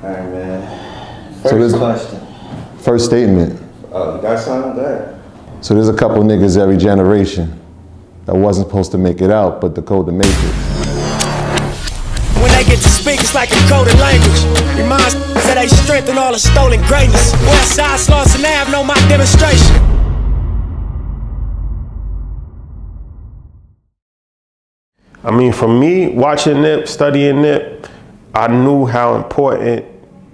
All right, man. First question. First statement. Oh, you got something there? So there's a couple niggas every generation that wasn't supposed to make it out, but the code to make it. When they get to speak, it's like a coded language. Reminds that they strengthen all the stolen greatness. West Side Slauson Ave know my demonstration. I mean, for me, watching Nip, studying Nip, I knew how important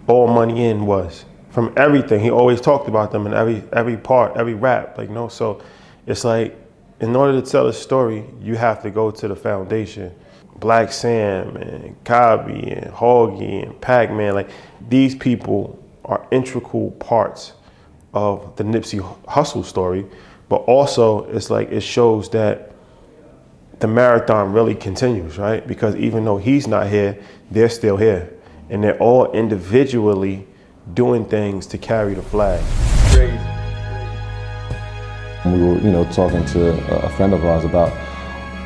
All Money In was. From everything, he always talked about them in every part, every rap, like, you know? So it's like, in order to tell a story, you have to go to the foundation. Blacc Sam and Cobby and Hoggy and Pacman, like, these people are integral parts of the Nipsey Hussle story, but also it's like, it shows that the marathon really continues, right? Because even though he's not here, they're still here. And they're all individually doing things to carry the flag. Crazy. We were, talking to a friend of ours about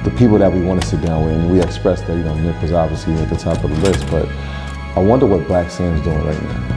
the people that we want to sit down with, and we expressed that, Nip was obviously at the top of the list, but I wonder what Blacc Sam's doing right now.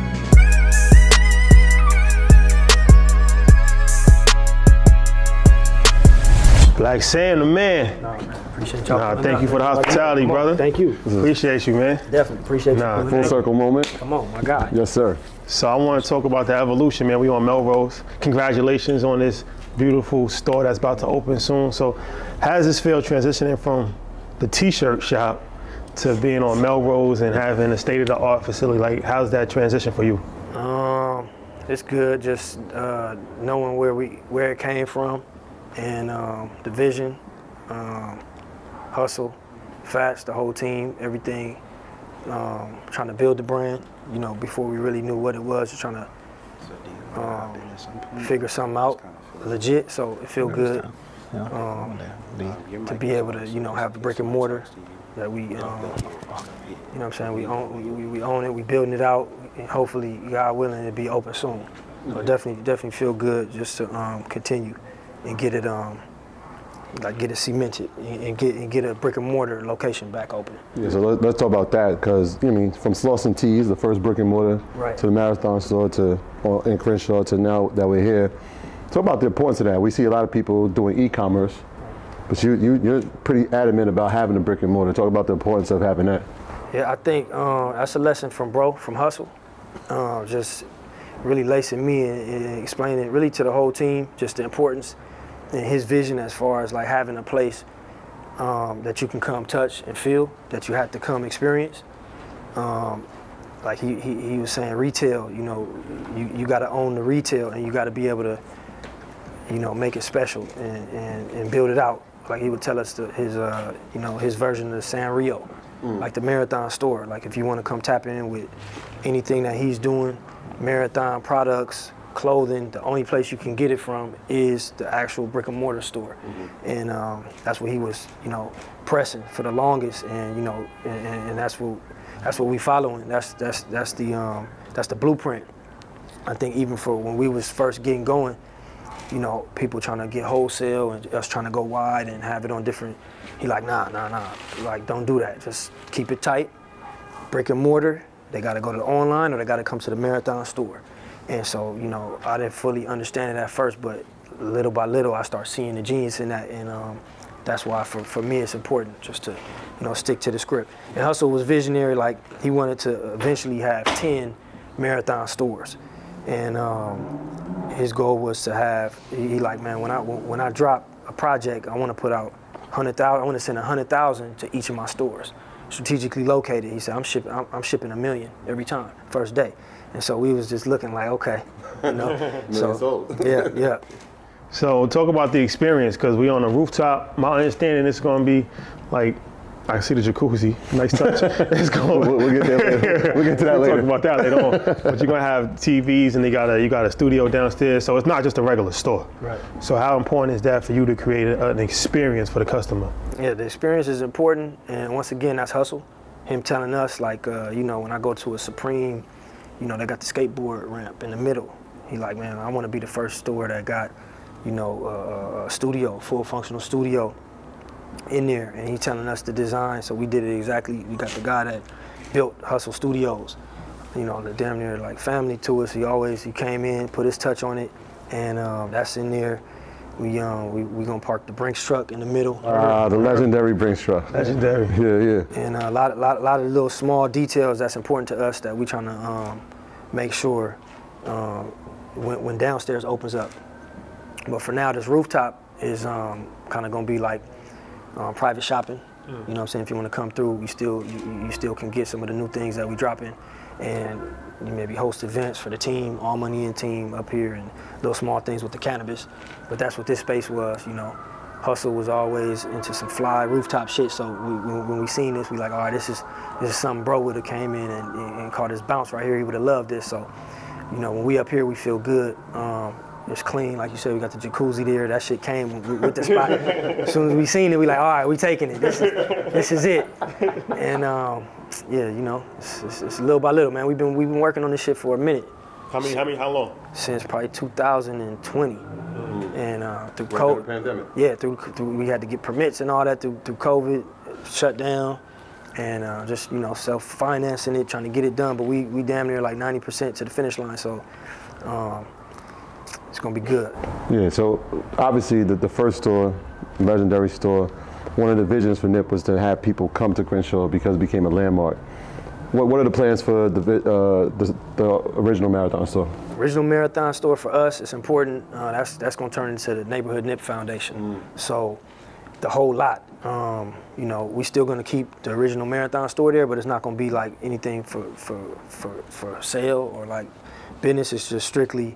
Blacc Sam, the man. Nah, man. Appreciate y'all. Thank you for the hospitality, brother. Thank you. Appreciate you, man. Definitely appreciate you. Full circle moment. Come on, my guy. Yes, sir. So I want to talk about the evolution, man. We on Melrose. Congratulations on this beautiful store that's about to open soon. So how does this feel transitioning from the t-shirt shop to being on Melrose and having a state-of-the-art facility? Like, how's that transition for you? It's good, just knowing where it came from, and the vision, hustle, Fats, the whole team, everything. Trying to build the brand, before we really knew what it was, just trying to figure something out legit, so it feel good to be able to, have the brick and mortar that we, what I'm saying, we own it, we building it out, and hopefully, God willing, it'll be open soon. So definitely feel good just to continue and get it get it cemented and get a brick and mortar location back open. Yeah, so let's talk about that, because from Slauson Tees, the first brick and mortar, to the Marathon store, in Crenshaw, to now that we're here. Talk about the importance of that. We see a lot of people doing e-commerce, but you're pretty adamant about having a brick and mortar. Talk about the importance of having that. Yeah, I think that's a lesson from Hustle. Just really lacing me and explaining it really to the whole team, just the importance and his vision as far as like having a place that you can come touch and feel, that you have to come experience. Like he was saying, retail, you got to own the retail, and you got to be able to, make it special and build it out. Like he would tell us his version of the Sanrio, like the Marathon store. Like if you want to come tap in with anything that he's doing, Marathon products, clothing, the only place you can get it from is the actual brick and mortar store. And that's what he was, pressing for the longest, and and that's what we following. That's the blueprint. I think even for when we was first getting going, people trying to get wholesale and us trying to go wide and have it on different. He like, nah. Like, don't do that. Just keep it tight. Brick and mortar. They got to go to the online, or they got to come to the Marathon store. And so, I didn't fully understand it at first, but little by little, I start seeing the genius in that, and that's why for me it's important just to, stick to the script. And Hustle was visionary. Like, he wanted to eventually have 10 Marathon stores, and his goal was to have. He like, man, when I drop a project, I want to put out 100,000. I want to send 100,000 to each of my stores, strategically located. He said, I'm shipping $1 million every time, first day. And so we was just looking like, okay, so yeah. So talk about the experience, because we on a rooftop. My understanding is going to be like, I see the jacuzzi, nice touch. It's going. We'll get there later. We'll get to that later. Talk about that later on. But you're gonna have TVs, and you got a studio downstairs, so it's not just a regular store. Right. So how important is that for you to create an experience for the customer? Yeah, the experience is important, and once again, that's Hustle. Him telling us, like, when I go to a Supreme, they got the skateboard ramp in the middle. He like, man, I want to be the first store that got, a studio, full functional studio in there. And he telling us the design, so we did it exactly. We got the guy that built Hustle Studios. you know, the damn near like family to us. He came in, put his touch on it, and that's in there. We gonna park the Brinks truck in the middle. The legendary Brinks truck. Legendary. Yeah. And a lot of little small details that's important to us that we trying to make sure when downstairs opens up. But for now, this rooftop is kind of gonna be like private shopping. You know what I'm saying? If you want to come through, you still can get some of the new things that we drop in, and you maybe host events for the team, all money in team up here, and little small things with the cannabis. But that's what this space was, you know. Hussle was always into some fly rooftop shit, so when we seen this, we like, all right, this is something bro would have came in and caught his bounce right here. He would have loved this. So, you know, when we up here, we feel good. It's clean, like you said. We got the jacuzzi there. That shit came with the spot. As soon as we seen it, we like, all right, we taking it. This is it. And yeah, you know, it's little by little, man. We've been working on this shit for a minute. How long? Since probably 2020. And through COVID, pandemic. Yeah, through we had to get permits and all that through COVID, shut down, and just, you know, self-financing it, trying to get it done. But we damn near like 90% to the finish line, so it's gonna be good. Yeah, so obviously the first store, legendary store, one of the visions for Nip was to have people come to Crenshaw because it became a landmark. What are the plans for the original Marathon store? Original Marathon store for us, it's important. That's gonna turn into the Neighborhood Nip Foundation. So the whole lot. You know, we still gonna keep the original Marathon store there, but it's not gonna be like anything for sale or like business. It's just strictly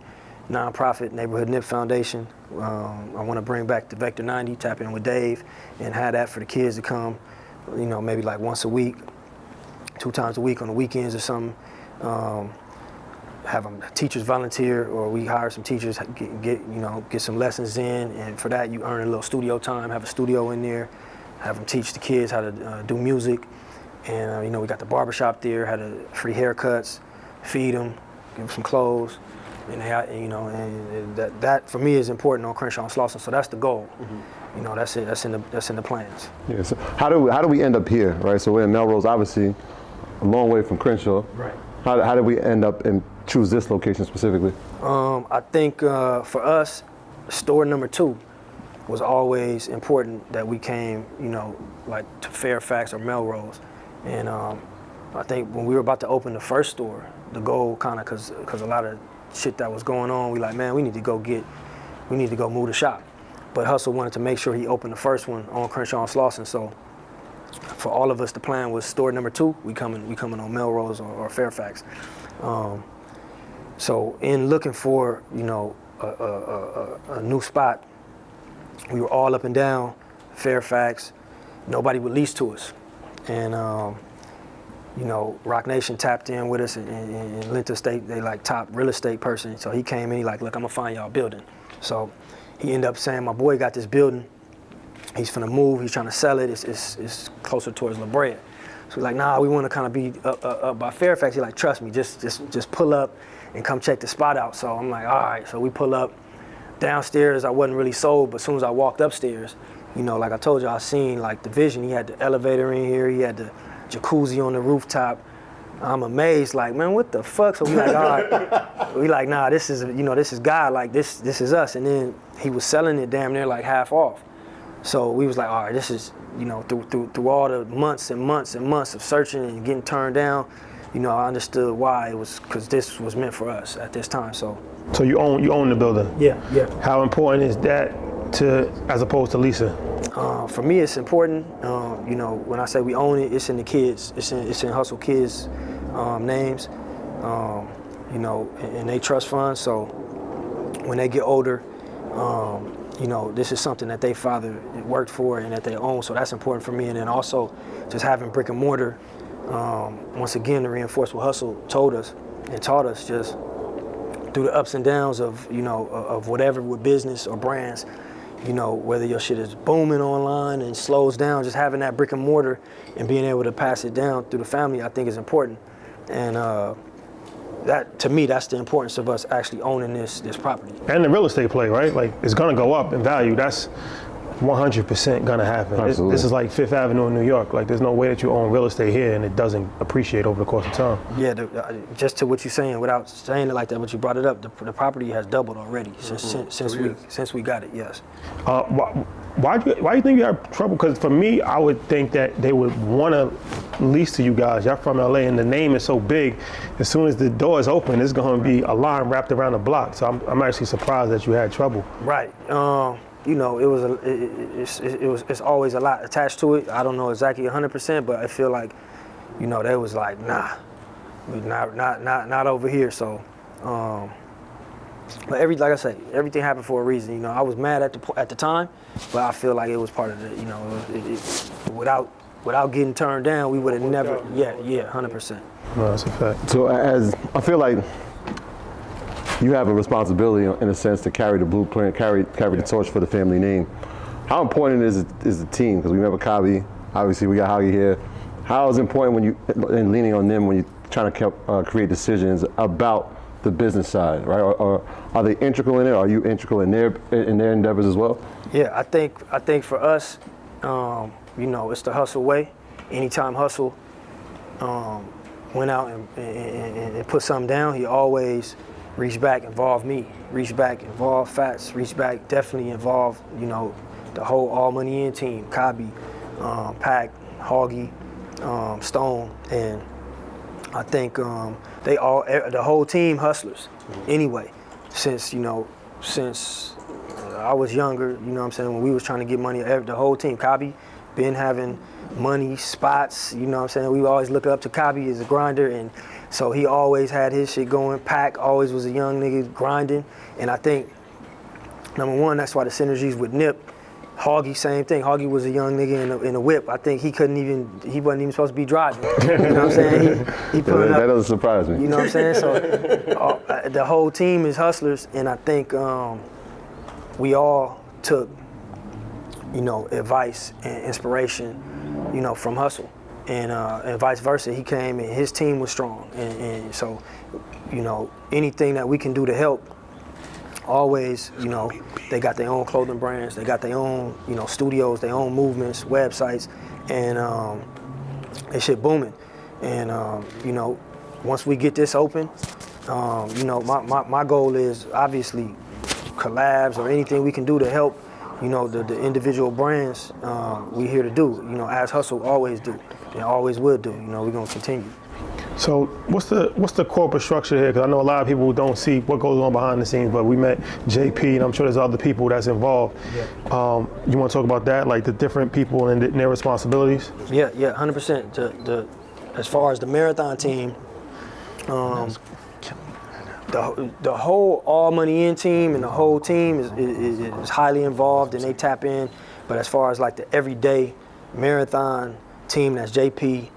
nonprofit Neighborhood Nip Foundation. I want to bring back the Vector 90, tap in with Dave, and have that for the kids to come. You know, maybe like once a week, 2 times a week on the weekends or something. Have them teachers volunteer, or we hire some teachers, get some lessons in, and for that you earn a little studio time. Have a studio in there, have them teach the kids how to do music, and you know, we got the barbershop there, had free haircuts, feed them, give them some clothes, and they, you know, and that for me is important on Crenshaw and Slauson. So that's the goal. You know, that's it. That's in the plans. Yeah. So how do we end up here, right? So we're in Melrose, obviously, a long way from Crenshaw. Right. How did we end up and choose this location specifically? I think for us, store number 2 was always important that we came, you know, like to Fairfax or Melrose. And I think when we were about to open the first store, the goal kind of, cause a lot of shit that was going on, we like, man, we need to go move the shop. But Hussle wanted to make sure he opened the first one on Crenshaw and Slauson. So for all of us, the plan was store number 2, we coming on Melrose or Fairfax. So in looking for, you know, a new spot, we were all up and down Fairfax. Nobody would lease to us. And you know, Rock Nation tapped in with us and lent us, they like top real estate person. So he came in, he like, look, I'm gonna find y'all a building. So he ended up saying, my boy got this building. He's finna move, he's trying to sell it. It's closer towards La Brea. So we're like, nah, we wanna kinda be up by Fairfax. He like, trust me, just pull up and come check the spot out. So I'm like, all right. So we pull up downstairs. I wasn't really sold, but as soon as I walked upstairs, you know, like I told you, I seen like the vision. He had the elevator in here, he had the jacuzzi on the rooftop. I'm amazed, like, man, what the fuck? So we like, all right. We like, nah, this is, you know, this is God, like this is us. And then he was selling it damn near like half off. So we was like, all right, this is, you know, through all the months and months and months of searching and getting turned down, you know, I understood why. It was because this was meant for us at this time. So you own the building? Yeah. How important is that as opposed to leasing? For me, it's important. You know, when I say we own it, it's in the kids. It's in Hussle kids' names. You know, and they trust funds. So when they get older, you know, this is something that their father worked for and that they own. So that's important for me. And then also just having brick and mortar. Once again, to reinforce what Hussle told us and taught us, just through the ups and downs of, you know, of whatever with business or brands, you know, whether your shit is booming online and slows down, just having that brick and mortar and being able to pass it down through the family, I think is important. And that, to me, that's the importance of us actually owning this property. And the real estate play, right? Like, it's gonna go up in value. That's 100% gonna happen. Absolutely. This is like Fifth Avenue in New York. Like, there's no way that you own real estate here and it doesn't appreciate over the course of time. Yeah, just to what you're saying, without saying it like that, but you brought it up, the property has doubled already since we got it. Yes. Why do you think you have trouble? Because for me, I would think that they would want to lease to you guys. Y'all from LA, and the name is so big. As soon as the doors open, it's going to be a line wrapped around the block. So I'm actually surprised that you had trouble. Right. You know, it's always a lot attached to it. I don't know exactly 100%, but I feel like, you know, they was like, nah, not over here. So, but like I say, everything happened for a reason. You know, I was mad at the time, but I feel like it was part of the, you know, without getting turned down, we would have never. Yeah, 100%. No, that's a fact. So as I feel like you have a responsibility in a sense to carry the blueprint, carry the torch for the family name. How important is the team? Because we have a Cobby, obviously we got Hoggy here. How is it important when you and leaning on them when you're trying to create decisions about the business side, right? Or are they integral in it? Are you integral in their endeavors as well? Yeah, I think for us, you know, it's the hustle way. Anytime Hustle went out and put something down, he always reached back, involved me, reached back, involved Fats, reached back, definitely involved, you know, the whole All Money In team, Cobby, Pac, Hoggy, Stone, and I think the whole team hustlers. Anyway, since I was younger, you know what I'm saying, when we was trying to get money, the whole team, Cobby, been having money, spots, you know what I'm saying, we always look up to Cobby as a grinder, and so he always had his shit going. Pac always was a young nigga grinding, and I think, number one, that's why the synergies with Nip. Hoggy, same thing. Hoggy was a young nigga in a whip. I think he wasn't even supposed to be driving. You know what I'm saying? He put that doesn't surprise me. You know what I'm saying? So the whole team is hustlers, and I think we all took, you know, advice and inspiration, you know, from Hustle, and vice versa. He came and his team was strong, and so, you know, anything that we can do to help. Always, you know, they got their own clothing brands, they got their own, you know, studios, their own movements, websites, and that shit booming. And you know, once we get this open, you know, my goal is obviously collabs or anything we can do to help, you know, the individual brands. We here to do, you know, as Hustle always do, and always will do. You know, we're gonna continue. So what's the corporate structure here? Because I know a lot of people don't see what goes on behind the scenes, but we met JP, and I'm sure there's other people that's involved. Yeah. You want to talk about that, like the different people and their responsibilities? Yeah, 100%. As far as the marathon team, the whole All Money In team and the whole team is highly involved, and they tap in. But as far as like the everyday marathon team, that's JP,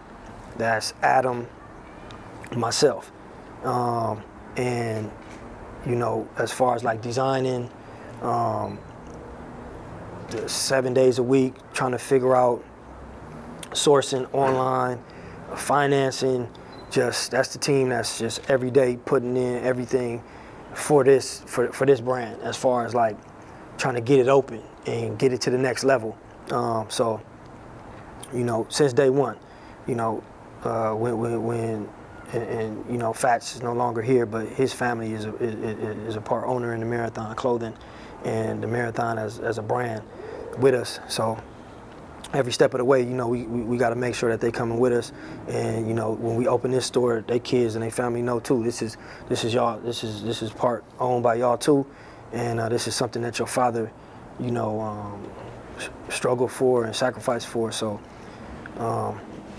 that's Adam, myself, and you know, as far as like designing, the 7 days a week, trying to figure out sourcing online, financing, that's the team that's just every day putting in everything for this brand, as far as like trying to get it open and get it to the next level. So, you know, since day one, you know, when you know, Fats is no longer here, but his family is a part owner in the Marathon Clothing and the Marathon as a brand with us. So every step of the way, you know, we got to make sure that they coming with us, and you know, when we open this store, they kids and they family know too. This is y'all. This is part owned by y'all too, and this is something that your father, you know, struggled for and sacrificed for. So.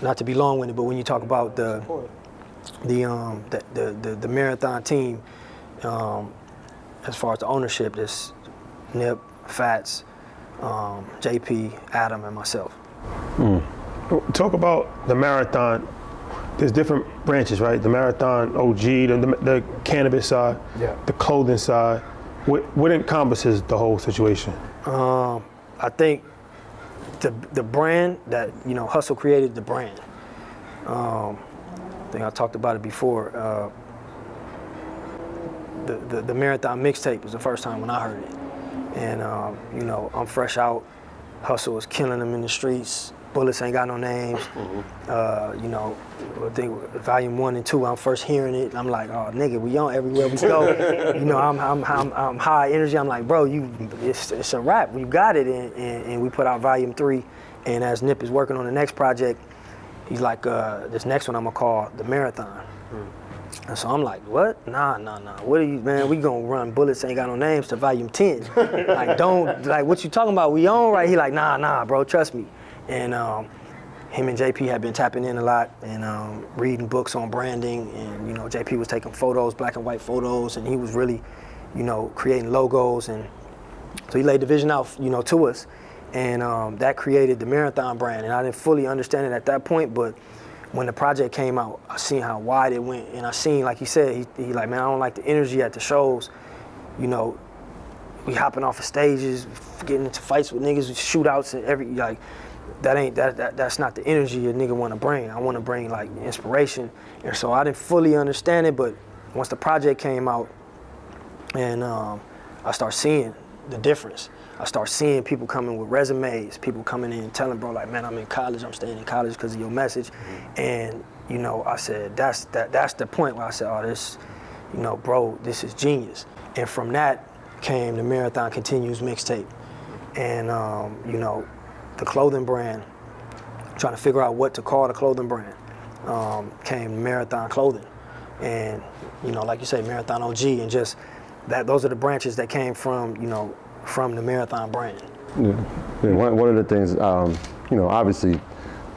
Not to be long-winded, but when you talk about the marathon team, as far as the ownership, there's Nip, Fats, JP, Adam, and myself. Talk about the marathon. There's different branches, right? The marathon OG, the cannabis side, yeah, the clothing side. What encompasses the whole situation? I think the brand that, you know, Hustle created the brand. I think I talked about it before. The Marathon mixtape was the first time when I heard it. And, you know, I'm fresh out Hussle was killing them in the streets. Bullets ain't got no names. You know, I think volume 1 and 2, I'm first hearing it. I'm like, oh nigga, we on everywhere we go. You know, I'm high energy. I'm like, bro, it's a wrap. You got it. And we put out volume 3. And as Nip is working on the next project, he's like, this next one I'm gonna call The Marathon. And so I'm like, what? Nah. What are you, man? We gonna run Bullets Ain't Got No Names to volume 10. Like, don't, like, what you talking about? We on, right? He like, nah, bro, trust me. And him and JP had been tapping in a lot and reading books on branding. And, you know, JP was taking photos, black and white photos, and he was really, you know, creating logos. And so he laid the vision out, you know, to us. And that created the Marathon brand. And I didn't fully understand it at that point, but when the project came out, I seen how wide it went. And I seen, like he said, he like, man, I don't like the energy at the shows. You know, we hopping off of stages, getting into fights with niggas, shootouts and like, that's not the energy a nigga wanna bring. I wanna bring like inspiration. And so I didn't fully understand it, but once the project came out and I started seeing the difference. I start seeing people coming with resumes, people coming in and telling, bro, like, man, I'm in college, I'm staying in college because of your message. And, you know, I said, that's the point where I said, oh, this, you know, bro, this is genius. And from that came the Marathon Continues mixtape. And, you know, the clothing brand, trying to figure out what to call the clothing brand, came Marathon Clothing. And, you know, like you say, Marathon OG, and just that, those are the branches that came from, you know, from the Marathon brand. Yeah. One of the things, you know, obviously,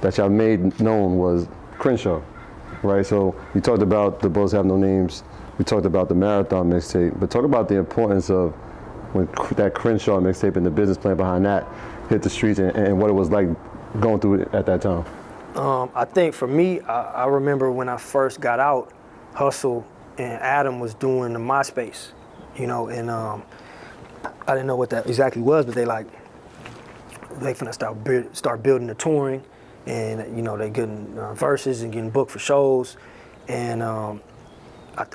that y'all made known was Crenshaw, right? So you talked about the Bullets Have No Names. We talked about the Marathon mixtape, but talk about the importance of when that Crenshaw mixtape and the business plan behind that hit the streets and what it was like going through it at that time. I think for me, I remember when I first got out, Hussle and Adam was doing the MySpace, you know, and I didn't know what that exactly was, but they finna start building the touring, and you know they getting verses and getting booked for shows, and I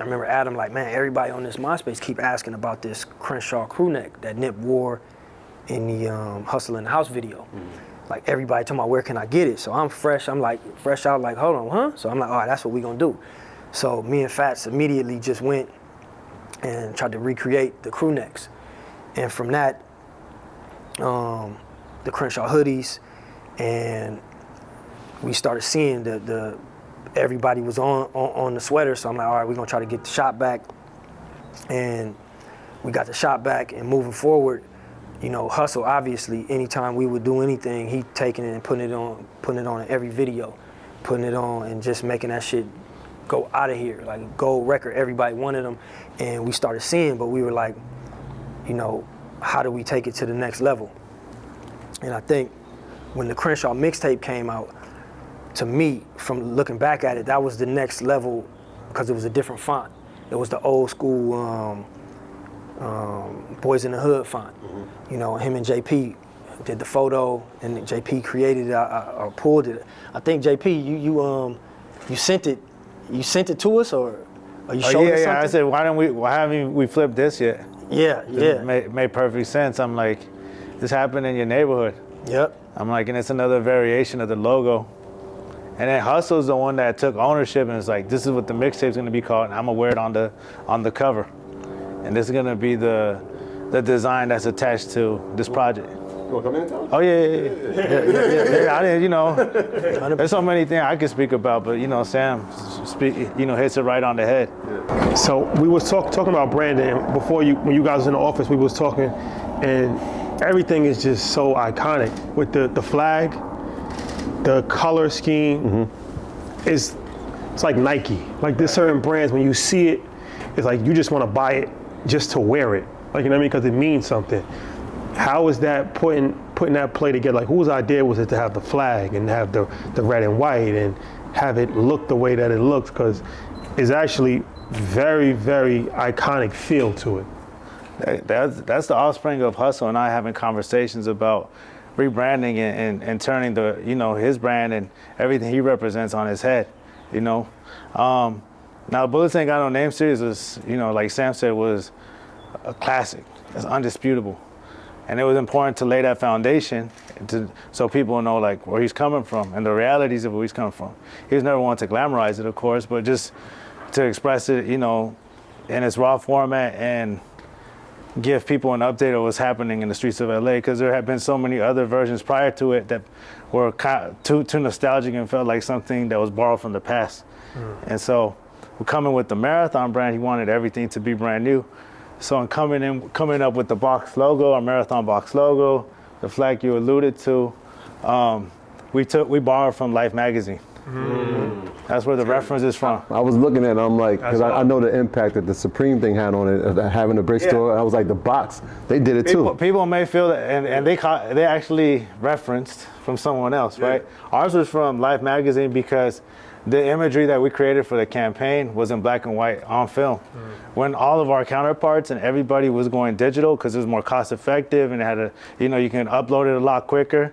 remember Adam like, man, everybody on this MySpace keep asking about this Crenshaw crew neck that Nip wore in the Hustle in the House video. Like everybody talking about where can I get it? So I'm fresh out like, hold on, huh? So I'm like, all right, that's what we gonna do. So me and Fats immediately just went and tried to recreate the crew necks. And from that, the Crenshaw hoodies, and we started seeing everybody was on the sweater. So I'm like, all right, we're gonna try to get the shop back. And we got the shop back, and moving forward, you know, Hussle, obviously, anytime we would do anything, he taking it and putting it on in every video, putting it on and just making that shit go out of here, like gold record. Everybody wanted them, and we started seeing, but we were like, you know, how do we take it to the next level? And I think when the Crenshaw mixtape came out, to me, from looking back at it, that was the next level because it was a different font. It was the old school Boys in the Hood font. You know, him and JP did the photo, and JP created it or pulled it. I think JP, you sent it to us, or you showed us something? I said, why haven't we flipped this yet? Yeah. It made perfect sense. I'm like, this happened in your neighborhood. Yep. I'm like, and it's another variation of the logo. And then Hussle's the one that took ownership and was like, this is what the mixtape's gonna be called, and I'm gonna wear it on the cover. And this is gonna be the design that's attached to this project. You wanna come in and tell us? Oh yeah. I didn't, you know, there's so many things I could speak about, but you know, Sam hits it right on the head. Yeah. So we was talking about branding before when you guys was in the office. We was talking, and everything is just so iconic with the flag, the color scheme. It's like Nike. Like there's certain brands when you see it, it's like you just want to buy it just to wear it. Like, you know what I mean? Because it means something. How is that putting that play together? Like, whose idea was it to have the flag and have the red and white and have it look the way that it looks? Because it's actually very, very iconic feel to it. That's the offspring of Hussle and I having conversations about rebranding and turning his brand and everything he represents on his head, you know. Now, Bullets Ain't Got No Name series was, you know, like Sam said, was a classic. It's undisputable. And it was important to lay that foundation so people know like where he's coming from and the realities of where he's coming from. He was never one to glamorize it, of course, but just to express it, you know, in its raw format and give people an update of what's happening in the streets of LA, because there had been so many other versions prior to it that were too nostalgic and felt like something that was borrowed from the past. And so we're coming with the Marathon brand. He wanted everything to be brand new. So in coming up with the box logo, our Marathon box logo, the flag you alluded to, we borrowed from Life magazine. That's where the reference is from. I was looking at it, I'm like, because I know the impact that the Supreme thing had on it, of having a brick store. I was like, the box, they did it too. People may feel that, and they actually referenced from someone else, right? Ours was from Life magazine because the imagery that we created for the campaign was in black and white on film. When all of our counterparts and everybody was going digital because it was more cost effective and it had you can upload it a lot quicker.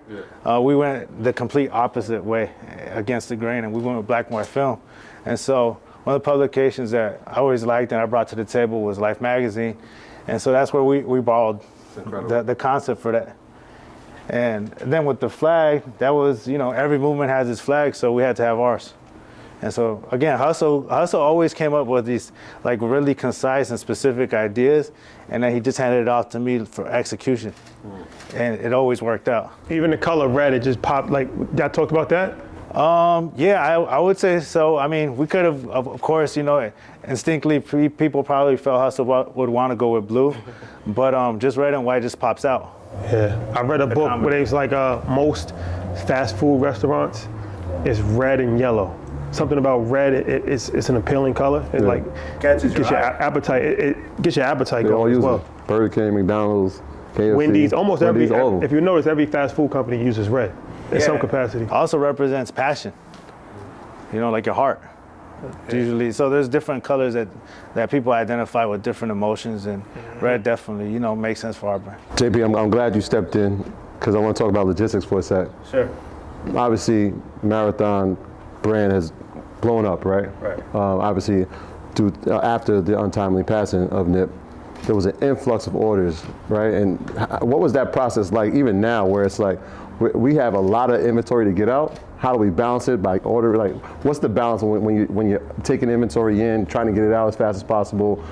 We went the complete opposite way against the grain, and we went with black and white film. And so one of the publications that I always liked and I brought to the table was Life magazine. And so that's where we borrowed the concept for that. And then with the flag, that was, every movement has its flag, so we had to have ours. And so again, Hussle always came up with these like really concise and specific ideas, and then he just handed it off to me for execution, and it always worked out. Even the color red, it just popped. Like, y'all talked about that? Yeah, I would say so. I mean, we could have, of course, instinctively people probably felt Hussle would want to go with blue, but just red and white just pops out. Yeah, I read a book where it's like most fast food restaurants is red and yellow. Something about red, it's an appealing color. It like gets your appetite. It gets your appetite going as well. Burger King, McDonald's, KFC, Wendy's, almost every. all of them. If you notice, every fast food company uses red in some capacity. Also represents passion. Like your heart. Usually, so there's different colors that people identify with different emotions, and red definitely, makes sense for our brand. JP, I'm glad you stepped in because I want to talk about logistics for a sec. Sure. Obviously, Marathon brand has blown up, right? Right. Obviously, after the untimely passing of Nip, there was an influx of orders, right? And what was that process like even now where it's like, we have a lot of inventory to get out? How do we balance it by order? Like, what's the balance when you're taking inventory in, trying to get it out as fast as possible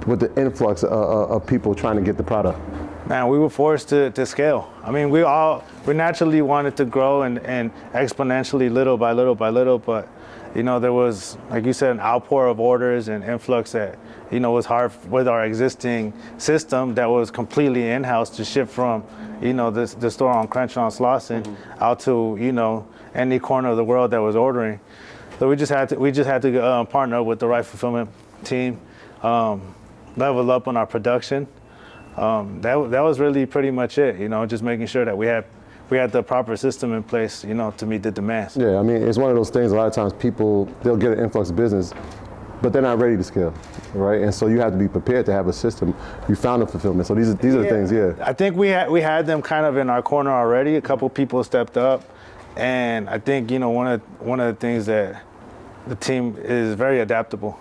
with the influx of people trying to get the product? Man, we were forced to scale. I mean, we naturally wanted to grow and exponentially little by little by little, but there was, like you said, an outpour of orders and influx that, was hard with our existing system that was completely in-house to ship from, the store on Crenshaw and Slauson out to, any corner of the world that was ordering. So we just had to partner with the right fulfillment team, level up on our production. That was really pretty much it, just making sure that we had the proper system in place, to meet the demands. Yeah, I mean, it's one of those things, a lot of times they'll get an influx of business, but they're not ready to scale, right? And so you have to be prepared to have a system. You found the fulfillment. So these are the things, I think we had them kind of in our corner already. A couple people stepped up, and I think, one of the things that the team is very adaptable.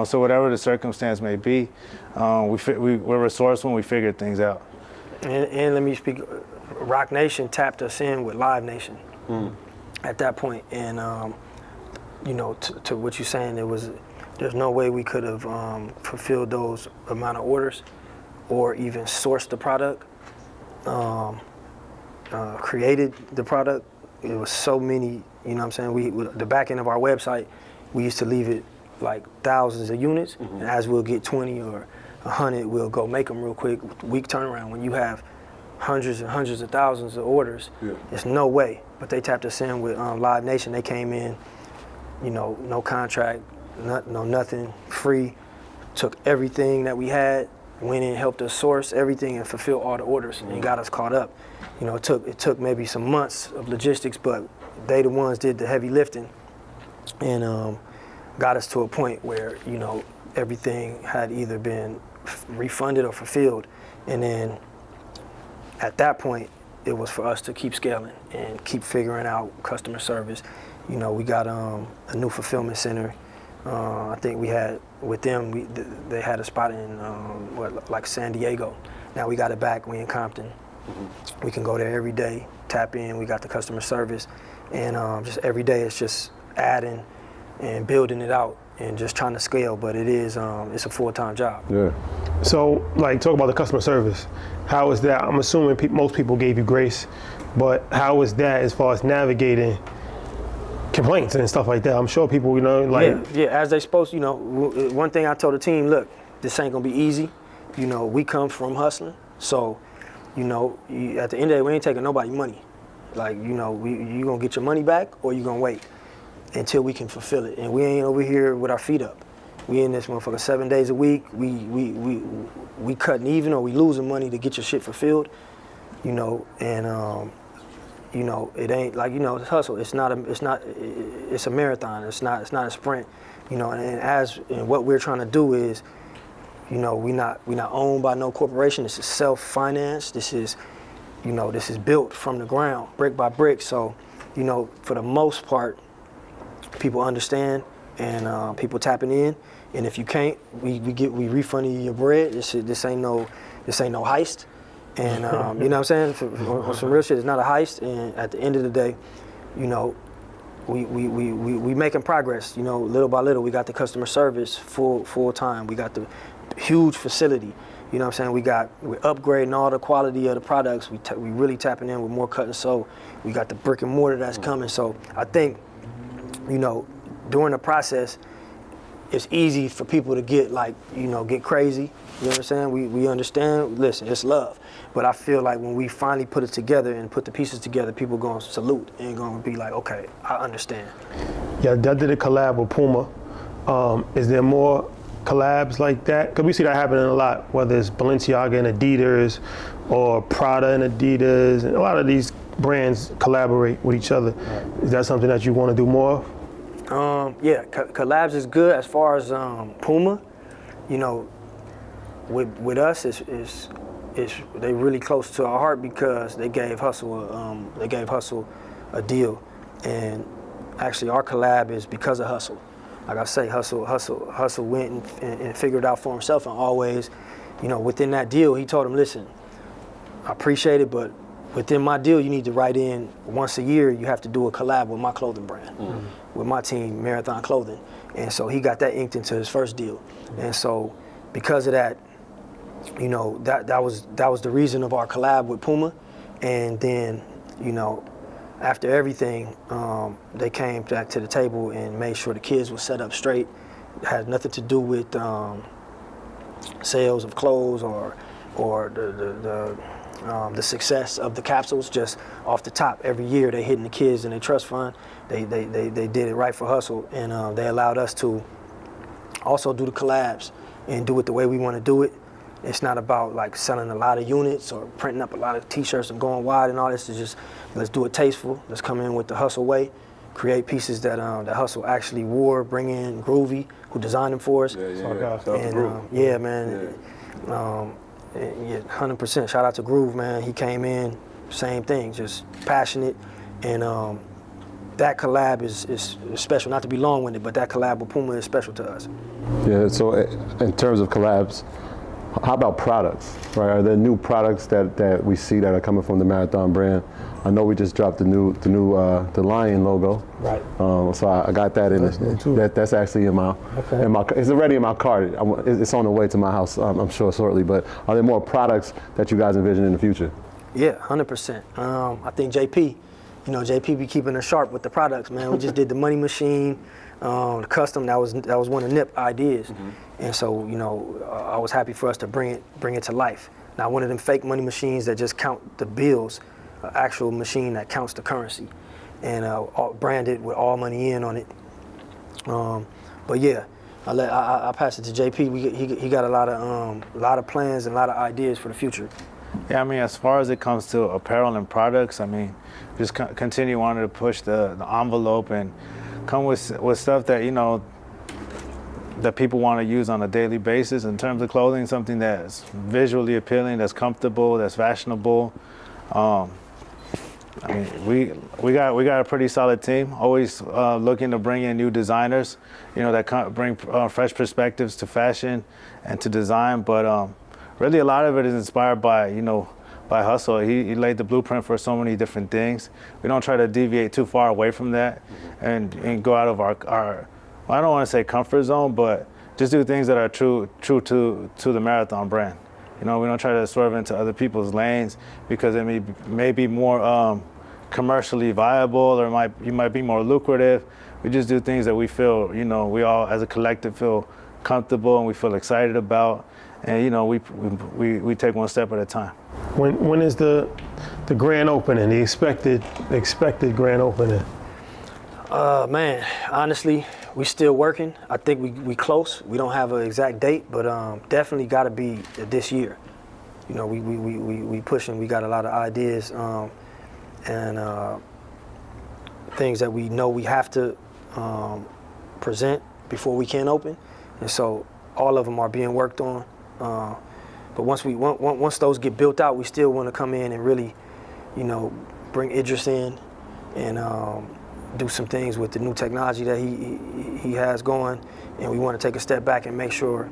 So whatever the circumstance may be, we're resourceful and we figure things out. And let me speak, Rock Nation tapped us in with Live Nation at that point. And, to what you're saying, there's no way we could have fulfilled those amount of orders or even sourced the product, created the product. It was so many, the back end of our website, we used to leave it like thousands of units, and as we'll get 20 or 100, we'll go make them real quick, week turnaround. When you have hundreds and hundreds of thousands of orders, there's no way. But they tapped us in with Live Nation. They came in, no contract, nothing, free, took everything that we had, went in, helped us source everything and fulfill all the orders, and got us caught up. It took maybe some months of logistics, but they the ones did the heavy lifting, and got us to a point where, everything had either been refunded or fulfilled. And then at that point, it was for us to keep scaling and keep figuring out customer service. We got a new fulfillment center. I think we had, with them, they had a spot in, like San Diego. Now we got it back, we in Compton. We can go there every day, tap in. We got the customer service, and just every day it's just adding and building it out and just trying to scale. But it is it's a full-time job. Yeah. So, like, talk about the customer service. How is that? I'm assuming most people gave you grace, but how is that as far as navigating complaints and stuff like that? I'm sure people, you know, like... Yeah, as they supposed to, you know, one thing I told the team, look, this ain't gonna be easy. You know, we come from hustling, so, you know, at the end of the day, we ain't taking nobody money. Like, you know, you gonna get your money back or you gonna wait until we can fulfill it. And we ain't over here with our feet up. We in this motherfucker 7 days a week. We cutting even or we losing money to get your shit fulfilled, you know, and you know, it ain't like, you know, it's hustle. It's a marathon. It's not a sprint, you know. And what we're trying to do is, you know, we not owned by no corporation. This is self-financed. This is, you know, this is built from the ground, brick by brick. So, you know, for the most part, people understand and people tapping in. And if you can't, we refund you your bread. This ain't no heist. And you know what I'm saying? On some real shit, it's not a heist. And at the end of the day, you know, we making progress. You know, little by little, we got the customer service full time. We got the huge facility. You know what I'm saying? We're upgrading all the quality of the products. We really tapping in with more cut and sew. We got the brick and mortar that's coming. So I think, you know, during the process, it's easy for people to get get crazy. You know what I'm saying? We understand. Listen, it's love. But I feel like when we finally put it together and put the pieces together, people gonna salute and gonna be like, okay, I understand. Yeah, that did a collab with Puma. Is there more collabs like that? Because we see that happening a lot, whether it's Balenciaga and Adidas or Prada and Adidas, and a lot of these brands collaborate with each other. Right. Is that something that you want to do more of? Yeah, collabs is good. As far as Puma, you know, with us, it's they really close to our heart because they gave Hussle a deal, and actually our collab is because of Hussle. Like I say, Hussle went and figured it out for himself, and always, you know, within that deal, he told him, listen, I appreciate it, but within my deal, you need to write in once a year, you have to do a collab with my clothing brand, with my team, Marathon Clothing. And so he got that inked into his first deal. And so because of that, you know, that was the reason of our collab with Puma. And then, you know, after everything, they came back to the table and made sure the kids were set up straight. It had nothing to do with sales of clothes or the success of the capsules. Just off the top, every year they hitting the kids in their trust fund. They did it right for Hussle, and they allowed us to also do the collabs and do it the way we want to do it. It's not about like selling a lot of units or printing up a lot of t-shirts and going wide and all this. It's just, let's do it tasteful. Let's come in with the Hussle way, create pieces that Hussle actually wore, bring in Groovy, who designed them for us. Yeah, man. 100%. Shout out to Groove, man. He came in, same thing, just passionate. And that collab is special. Not to be long-winded, but that collab with Puma is special to us. Yeah, so in terms of collabs, how about products, right? Are there new products that we see that are coming from the Marathon brand? I know we just dropped the lion logo. Right. So I got that in it. That's actually in my it's already in my cart. It's on the way to my house, I'm sure shortly. But are there more products that you guys envision in the future? Yeah, 100%. I think JP be keeping us sharp with the products, man. We just did the money machine, the custom. That was one of Nip ideas. And so, you know, I was happy for us to bring it to life. Now, one of them fake money machines that just count the bills, an actual machine that counts the currency, and branded with all money in on it. But yeah, I pass it to JP. He got a lot of plans and a lot of ideas for the future. Yeah, I mean, as far as it comes to apparel and products, I mean, just continue wanting to push the envelope and come with stuff that, you know, that people want to use on a daily basis. In terms of clothing, something that's visually appealing, that's comfortable, that's fashionable. I mean, we got a pretty solid team. Always looking to bring in new designers, you know, that bring fresh perspectives to fashion and to design. But really, a lot of it is inspired by, you know, by Hussle. He laid the blueprint for so many different things. We don't try to deviate too far away from that and go out of our I don't want to say comfort zone, but just do things that are true to the Marathon brand. You know, we don't try to swerve into other people's lanes because it may be more commercially viable or you might be more lucrative. We just do things that we feel, you know, we all as a collective feel comfortable and we feel excited about, and you know, we take one step at a time. When is the grand opening, the expected grand opening? Man, honestly, we still working. I think we close. We don't have an exact date, but definitely got to be this year. You know, we pushing. We got a lot of ideas and things that we know we have to present before we can open, and so all of them are being worked on. But once those get built out, we still want to come in and really, you know, bring Idris in and do some things with the new technology that he has going, and we want to take a step back and make sure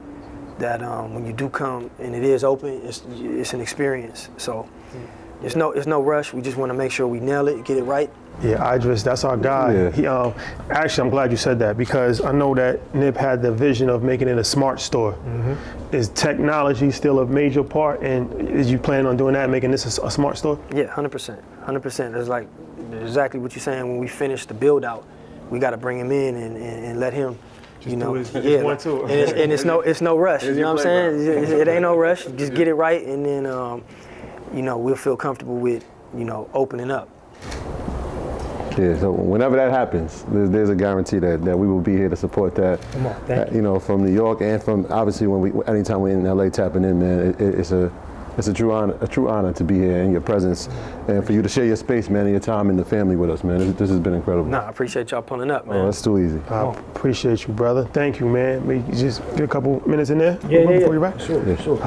that when you do come and it is open, it's an experience. So it's no rush. We just want to make sure we nail it, get it right. Yeah, Idris, that's our guy. Yeah. He, actually, I'm glad you said that because I know that Nip had the vision of making it a smart store. Mm-hmm. Is technology still a major part, and is you planning on doing that, making this a smart store? Yeah, 100%. 100%. It's like exactly what you're saying. When we finish the build out, we got to bring him in and let him, you know, and it's no rush. You know what I'm saying? It ain't no rush. Just get it right, and then you know, we'll feel comfortable with, you know, opening up. Yeah, so whenever that happens, there's a guarantee that we will be here to support that. Come on, thank you. You know, from New York and from obviously anytime we're in LA tapping in, man, it's a true honor to be here in your presence and for you to share your space, man, and your time and the family with us, man. This has been incredible. Nah, I appreciate y'all pulling up, man. Oh, that's too easy. I appreciate you, brother. Thank you, man. Maybe you just get a couple minutes in there Yeah. before you back? Sure.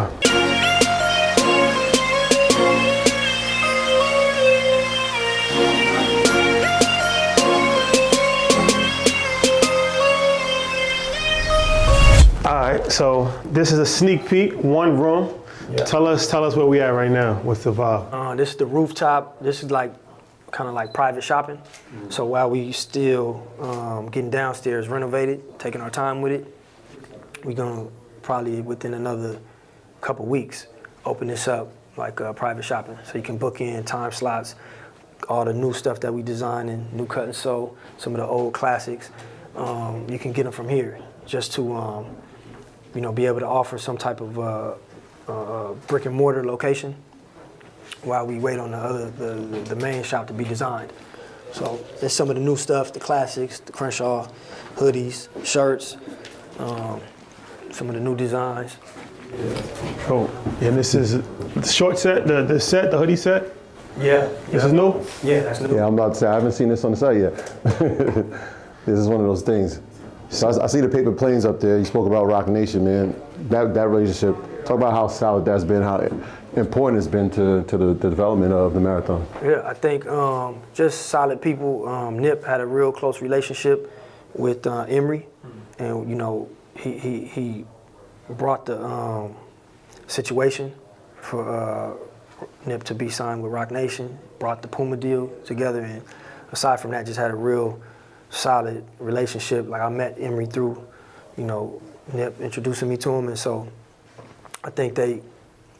All right, so this is a sneak peek, one room. Yeah. Tell us where we at right now. What's the vibe? This is the rooftop. This is like kind of like private shopping. Mm-hmm. So while we still getting downstairs renovated, taking our time with it, we're gonna probably within another couple weeks open this up like private shopping. So you can book in time slots, all the new stuff that we designing, new cut and sew, some of the old classics. You can get them from here just to you know, be able to offer some type of brick and mortar location while we wait on the main shop to be designed. So there's some of the new stuff, the classics, the Crenshaw hoodies, shirts, some of the new designs. Oh, and this is the short set, the hoodie set? Yeah. This is new? Yeah, that's new. Yeah, I'm about to say, I haven't seen this on the site yet. This is one of those things. So I see the paper planes up there. You spoke about Rock Nation, man. That relationship, talk about how solid that's been, how important it's been to the development of the marathon. Yeah, I think just solid people. Nip had a real close relationship with Emery, and you know, he brought the situation for Nip to be signed with Rock Nation, brought the Puma deal together, and aside from that, just had a real solid relationship. Like I met Emery through, you know, Nip introducing me to him, and so I think they,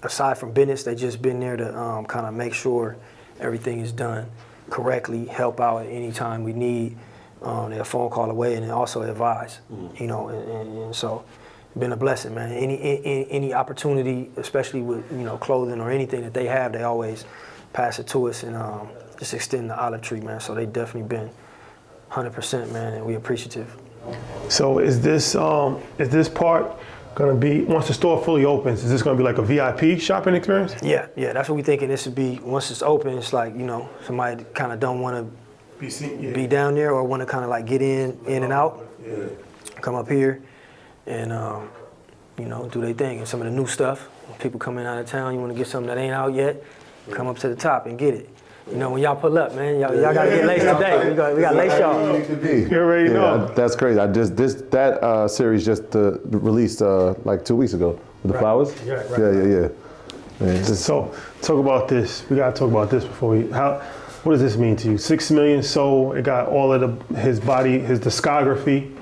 aside from business, they just been there to kind of make sure everything is done correctly, help out at any time we need. They're a phone call away, and then also advise, you know, and so it's been a blessing, man. Any opportunity, especially with, you know, clothing or anything that they have, they always pass it to us and just extend the olive tree, man. So they definitely been 100%, man, and we appreciative. So is this part gonna be, once the store fully opens, is this gonna be like a VIP shopping experience? Yeah, that's what we thinking. This would be, once it's open, it's like, you know, somebody kind of don't want to be down there or want to kind of like get in and out, come up here and, you know, do their thing. And some of the new stuff, people coming out of town, you want to get something that ain't out yet, come up to the top and get it. You know, when y'all pull up, man, y'all gotta get laced today. We got lace y'all. You already know. That's crazy. That series just released like 2 weeks ago with the flowers. Right. Yeah. So talk about this. We gotta talk about this before we. What does this mean to you? 6 million sold. It got all of his body, his discography.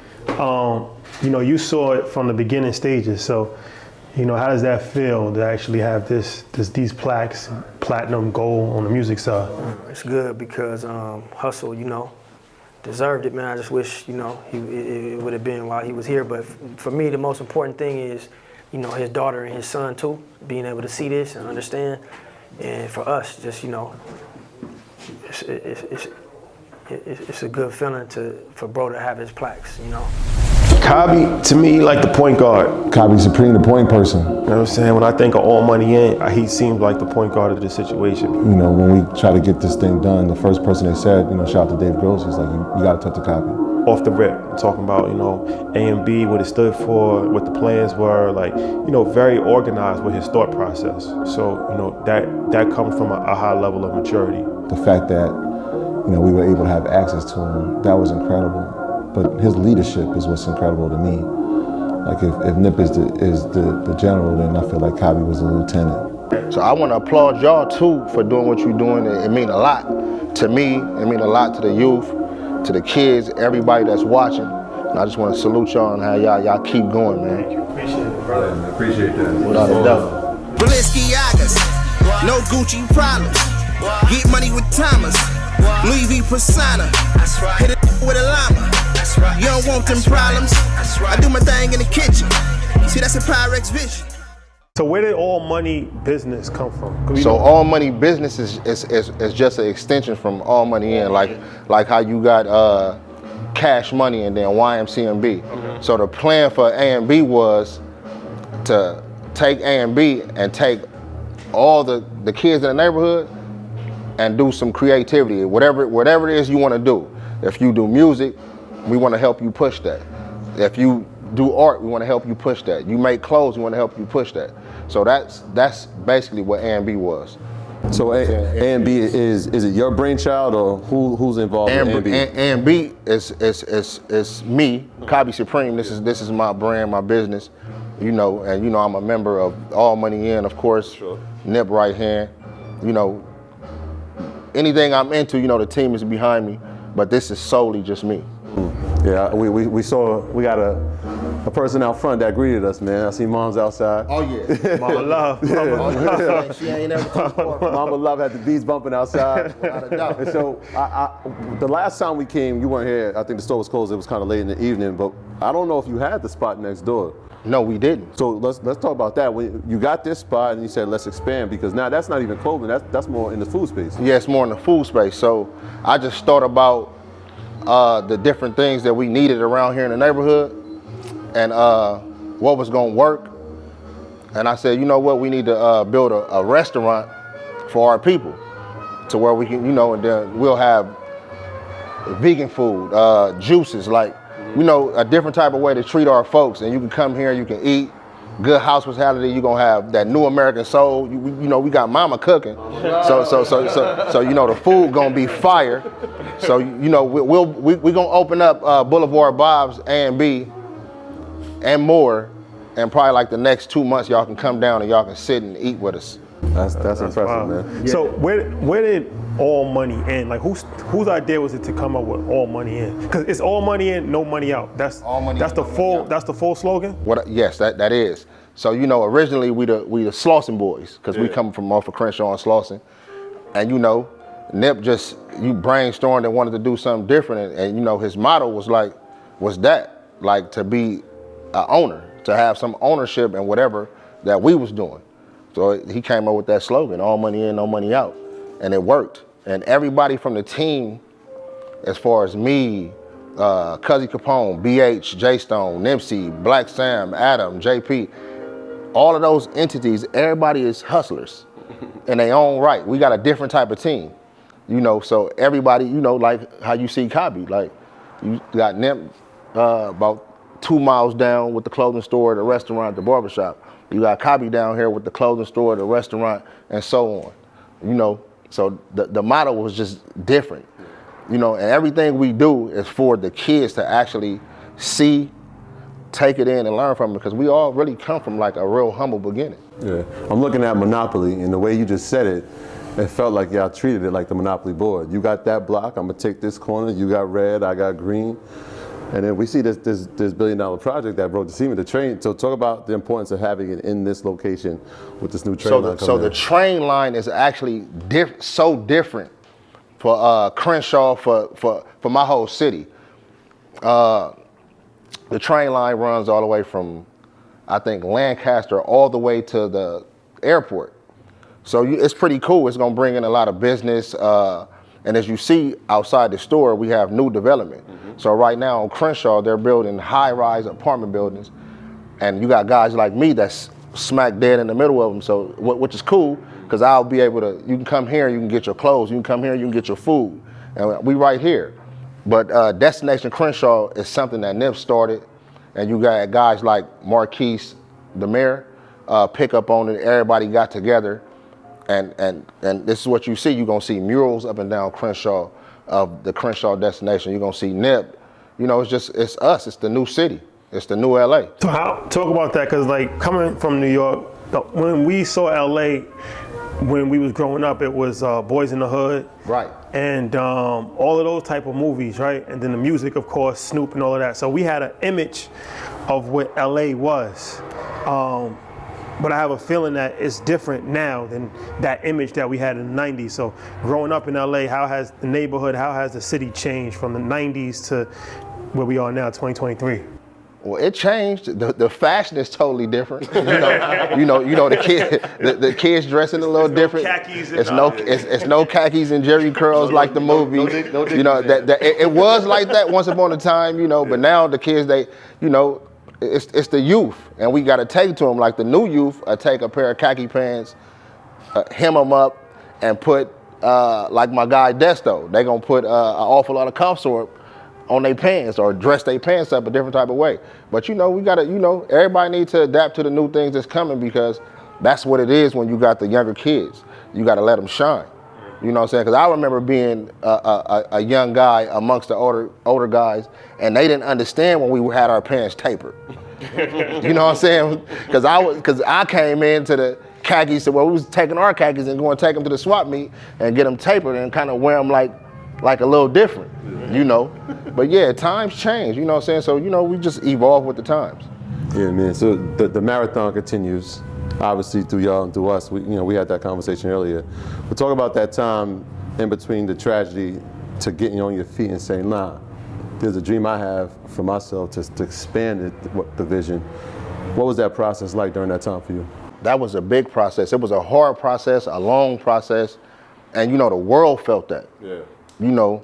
You know, you saw it from the beginning stages. So, you know, how does that feel to actually have these plaques, platinum, gold on the music side? It's good because Hussle, you know, deserved it, man. I just wish, you know, it would have been while he was here. But for me, the most important thing is, you know, his daughter and his son too, being able to see this and understand. And for us, just, you know, it's a good feeling for bro to have his plaques, you know. Cobby, to me, like the point guard. Cobby Supreme, the point person. You know what I'm saying? When I think of All Money In, he seems like the point guard of the situation. You know, when we try to get this thing done, the first person they said, you know, shout out to Dave Gross, he's like, you gotta touch the Cobby. Off the rip, talking about, you know, A&B, what it stood for, what the plans were, like, you know, very organized with his thought process. So, you know, that comes from a high level of maturity. The fact that, you know, we were able to have access to him, that was incredible. But his leadership is what's incredible to me. Like if Nip is the general, then I feel like Cobby was the lieutenant. So I want to applaud y'all too for doing what you're doing. It means a lot to me. It means a lot to the youth, to the kids, everybody that's watching. And I just want to salute y'all and how y'all keep going, man. Thank you. Appreciate it, brother. I appreciate that. Without a doubt. Balenciagas, no Gucci problems. Get money with Thomas, Louis V persona. Hit it with a llama. You don't want them problems. I do my thing in the kitchen. See, that's a Pyrex vision. So where did All Money Business come from? So All Money Business is just an extension from All Money In, like how you got Cash Money and then YMCMB. So the plan for A&B was to take A&B and take all the kids in the neighborhood and do some creativity, whatever it is you want to do. If you do music, we want to help you push that. If you do art, we want to help you push that. You make clothes, we want to help you push that. So that's basically what A&B was. So A&B is it your brainchild or who's involved in A&B? A&B is me, Cobby Supreme. This is my brand, my business. You know, and you know I'm a member of All Money In, of course. Sure. Nip right hand. You know, anything I'm into, you know, the team is behind me, but this is solely just me. Yeah, we got a person out front that greeted us, man. I see Mom's outside. Oh yeah, Mama Love. yeah. She ain't never took Mama Love had the beats bumping outside. Without a doubt. And so the last time we came, you weren't here. I think the store was closed. It was kind of late in the evening, but I don't know if you had the spot next door. No, we didn't. So let's talk about that. When you got this spot and you said let's expand, because now that's not even clothing. That's more in the food space. Yeah, it's more in the food space. So I just thought about the different things that we needed around here in the neighborhood and what was gonna work. And I said, you know what, we need to build a restaurant for our people to where we can, you know, and then we'll have vegan food, juices, like, you know, a different type of way to treat our folks. And you can come here, you can eat, good hospitality. You're gonna have that new American soul. You know, we got mama cooking, so you know the food gonna be fire. So you know we gonna open up Boulevard Bob's A&B and more, and probably like the next 2 months y'all can come down and y'all can sit and eat with us. That's impressive, wow, man. Yeah. So where did All Money In? Like whose idea was it to come up with All Money In? Because it's all money in, no money out. That's all money. That's in, the no full. money out. That's the full slogan. What? Yes, that is. So you know, originally we the Slauson boys, because we come from off of Crenshaw and Slauson, and you know, Nip just brainstormed and wanted to do something different, and you know his motto was like to be an owner, to have some ownership in whatever that we was doing. So he came up with that slogan, all money in, no money out. And it worked. And everybody from the team, as far as me, Cuzzy Capone, BH, J-Stone, Nipsey, Blacc Sam, Adam, JP, all of those entities, everybody is hustlers in their own right. We got a different type of team. You know, so everybody, you know, like how you see Cobby, like you got Nip about 2 miles down with the clothing store, the restaurant, the barbershop. You got Cobby down here with the clothing store, the restaurant, and so on. You know, so the motto was just different. You know, and everything we do is for the kids to actually see, take it in and learn from it, because we all really come from like a real humble beginning. Yeah, I'm looking at Monopoly, and the way you just said it, it felt like y'all treated it like the Monopoly board. You got that block, I'm gonna take this corner, you got red, I got green. And then we see this $1 billion project that broke the cement, the train. So talk about the importance of having it in this location with this new train line. So the train line is actually so different for Crenshaw, for my whole city. The train line runs all the way from, I think, Lancaster all the way to the airport. So it's pretty cool. It's gonna bring in a lot of business. And as you see outside the store, we have new development. Mm-hmm. So right now on Crenshaw, they're building high-rise apartment buildings. And you got guys like me that's smack dead in the middle of them. So, which is cool, because I'll be able to, you can come here, you can get your clothes. You can come here, you can get your food. And we right here. But Destination Crenshaw is something that Nip started. And you got guys like Marquise, the mayor, pick up on it. Everybody got together. And this is what you see. You're gonna see murals up and down Crenshaw of the Crenshaw destination. You're gonna see Nip. You know, it's us. It's the new city. It's the new LA. So talk about that, because like coming from New York, when we saw LA, when we was growing up, it was Boys in the Hood. Right. And all of those type of movies, right? And then the music, of course, Snoop and all of that. So we had an image of what LA was. But I have a feeling that it's different now than that image that we had in the 90s. So growing up in LA, how has the neighborhood, how has the city changed from the 90s to where we are now, 2023? Well, it changed. The fashion is totally different. You know the kids dressing a little different. Khakis It's no khakis and jerry curls like the movie. You know that it was like that once upon a time. You know, but now the kids, they, you know, it's the youth, and we got to take to them like the new youth. Take a pair of khaki pants, hem them up, and put like my guy Desto. They gonna put an awful lot of cough syrup on their pants, or dress their pants up a different type of way. But you know, we gotta, you know, everybody needs to adapt to the new things that's coming, because that's what it is when you got the younger kids. You gotta let them shine. You know what I'm saying? Because I remember being a young guy amongst the older guys, and they didn't understand when we had our pants tapered. You know what I'm saying? Because I came into the khakis, so we was taking our khakis and going to take them to the swap meet and get them tapered and kind of wear them like a little different, you know? But yeah, times change, you know what I'm saying? So, you know, we just evolve with the times. Yeah, man, so the marathon continues, obviously through y'all and through us. We had that conversation earlier. But talk about that time in between the tragedy to getting on your feet and saying, nah, there's a dream I have for myself to expand the vision. What was that process like during that time for you? That was a big process. It was a hard process, a long process, and you know, the world felt that. Yeah. You know,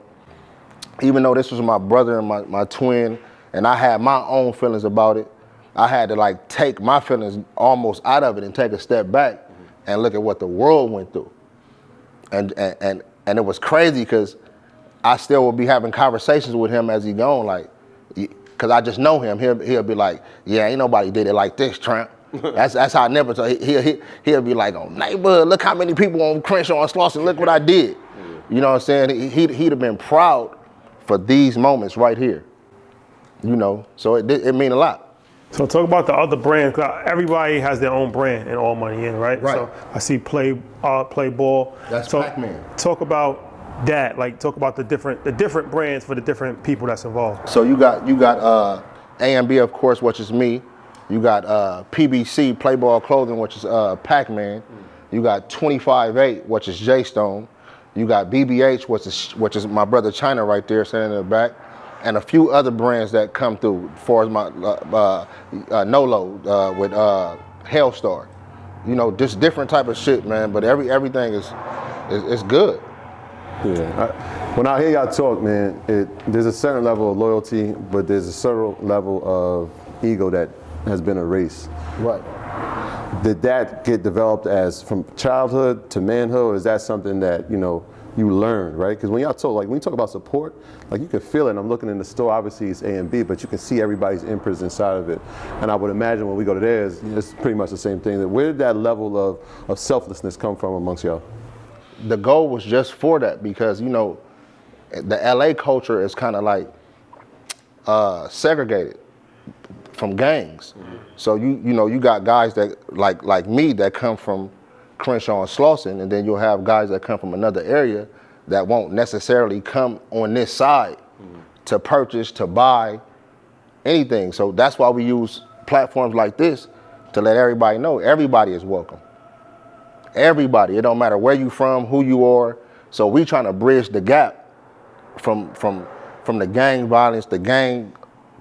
even though this was my brother and my twin, and I had my own feelings about it, I had to like take my feelings almost out of it and take a step back and look at what the world went through. And it was crazy, because I still would be having conversations with him as he gone, like, because I just know him. He'll be like, yeah, ain't nobody did it like this, Tramp. That's how I never told. He'll be like, oh, neighborhood, look how many people on Crenshaw and Slauson, look what I did. You know what I'm saying? He'd have been proud for these moments right here. You know, so it mean a lot. So talk about the other brands. Everybody has their own brand in All Money In, right? Right. So I see Play Ball. That's Pacman. Talk about that. Like, talk about the different brands for the different people that's involved. So you got A&B, of course, which is me. You got PBC, Play Ball Clothing, which is Pacman. You got 25-8, which is J-Stone. You got BBH, which is my brother China right there, sitting in the back, and a few other brands that come through. As far as my Nolo with Hellstar, you know, just different type of shit, man. But everything is good. Yeah. When I hear y'all talk, man, there's a certain level of loyalty, but there's a certain level of ego that has been erased. Right. Did that get developed as from childhood to manhood, or is that something that, you know, you learned, right? Because when y'all talk, like when you talk about support, like you can feel it. I'm looking in the store, obviously it's A&B, but you can see everybody's imprints inside of it. And I would imagine when we go to theirs, it's pretty much the same thing. Where did that level of selflessness come from amongst y'all? The goal was just for that, because, you know, the LA culture is kind of like segregated. from gangs. So you know you got guys that like me that come from Crenshaw and Slauson, and then you'll have guys that come from another area that won't necessarily come on this side to purchase, to buy anything. So that's why we use platforms like this to let everybody know everybody is welcome. Everybody, it don't matter where you from, who you are. So we trying to bridge the gap from the gang violence, the gang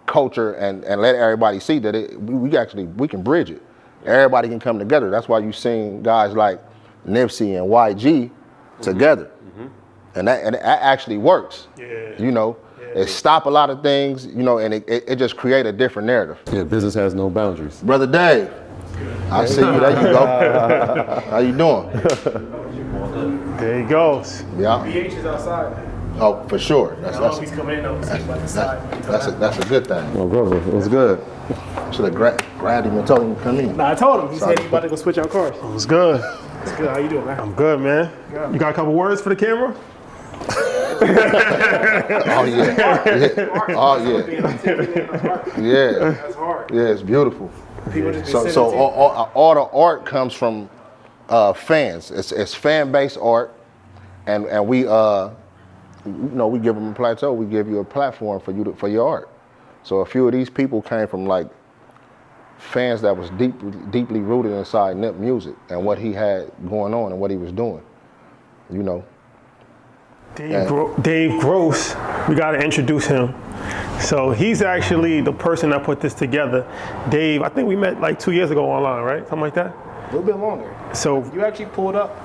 culture, and let everybody see that we can bridge it. Everybody can come together. That's why you seen guys like Nipsey and YG together. And that actually works. You know, it stop a lot of things, you know, and it just create a different narrative. Yeah, business has no boundaries. Brother Dave, I see you, there you go. How you doing? There he goes. Yeah. BH is outside. Oh, for sure. He's coming in though. That's a good thing. Oh, brother, it was good. Should have grabbed him and told him to come in. Nah, I told him. He said he's about to go switch out cars. It was good. It's good. How you doing, man? I'm good, man. You got a couple words for the camera? Oh yeah. Oh yeah. Yeah. That's hard. Yeah, it's beautiful. People just be So sending it to you. all the art comes from fans. It's fan based art, and we you know, we give them a plateau. We give you a platform for your art. So a few of these people came from like fans that was deeply rooted inside Nip music and what he had going on and what he was doing. You know. Dave Gross, we got to introduce him. So he's actually the person that put this together. Dave, I think we met like 2 years ago online, right? Something like that? A little bit longer. So You actually pulled up.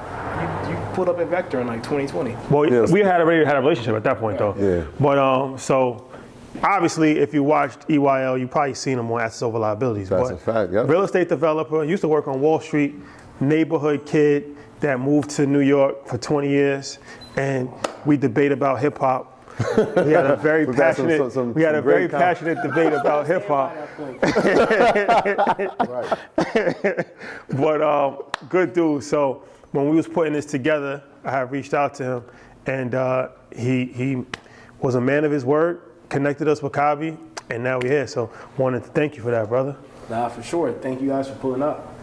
You pulled up at Vector in like 2020. well, Yes. we had already had a relationship at that point though. Yeah. But so obviously if you watched EYL, you probably seen him on Assets Over Liabilities. That's but a fact, yep. Real estate developer, used to work on Wall Street, neighborhood kid that moved to New York for 20 years, and we debate about hip hop. We had a very passionate passionate debate about hip hop. But good dude. So when we was putting this together, I had reached out to him, and he was a man of his word, connected us with Cobby, and now we're here. So wanted to thank you for that, brother. Nah, for sure. Thank you guys for pulling up.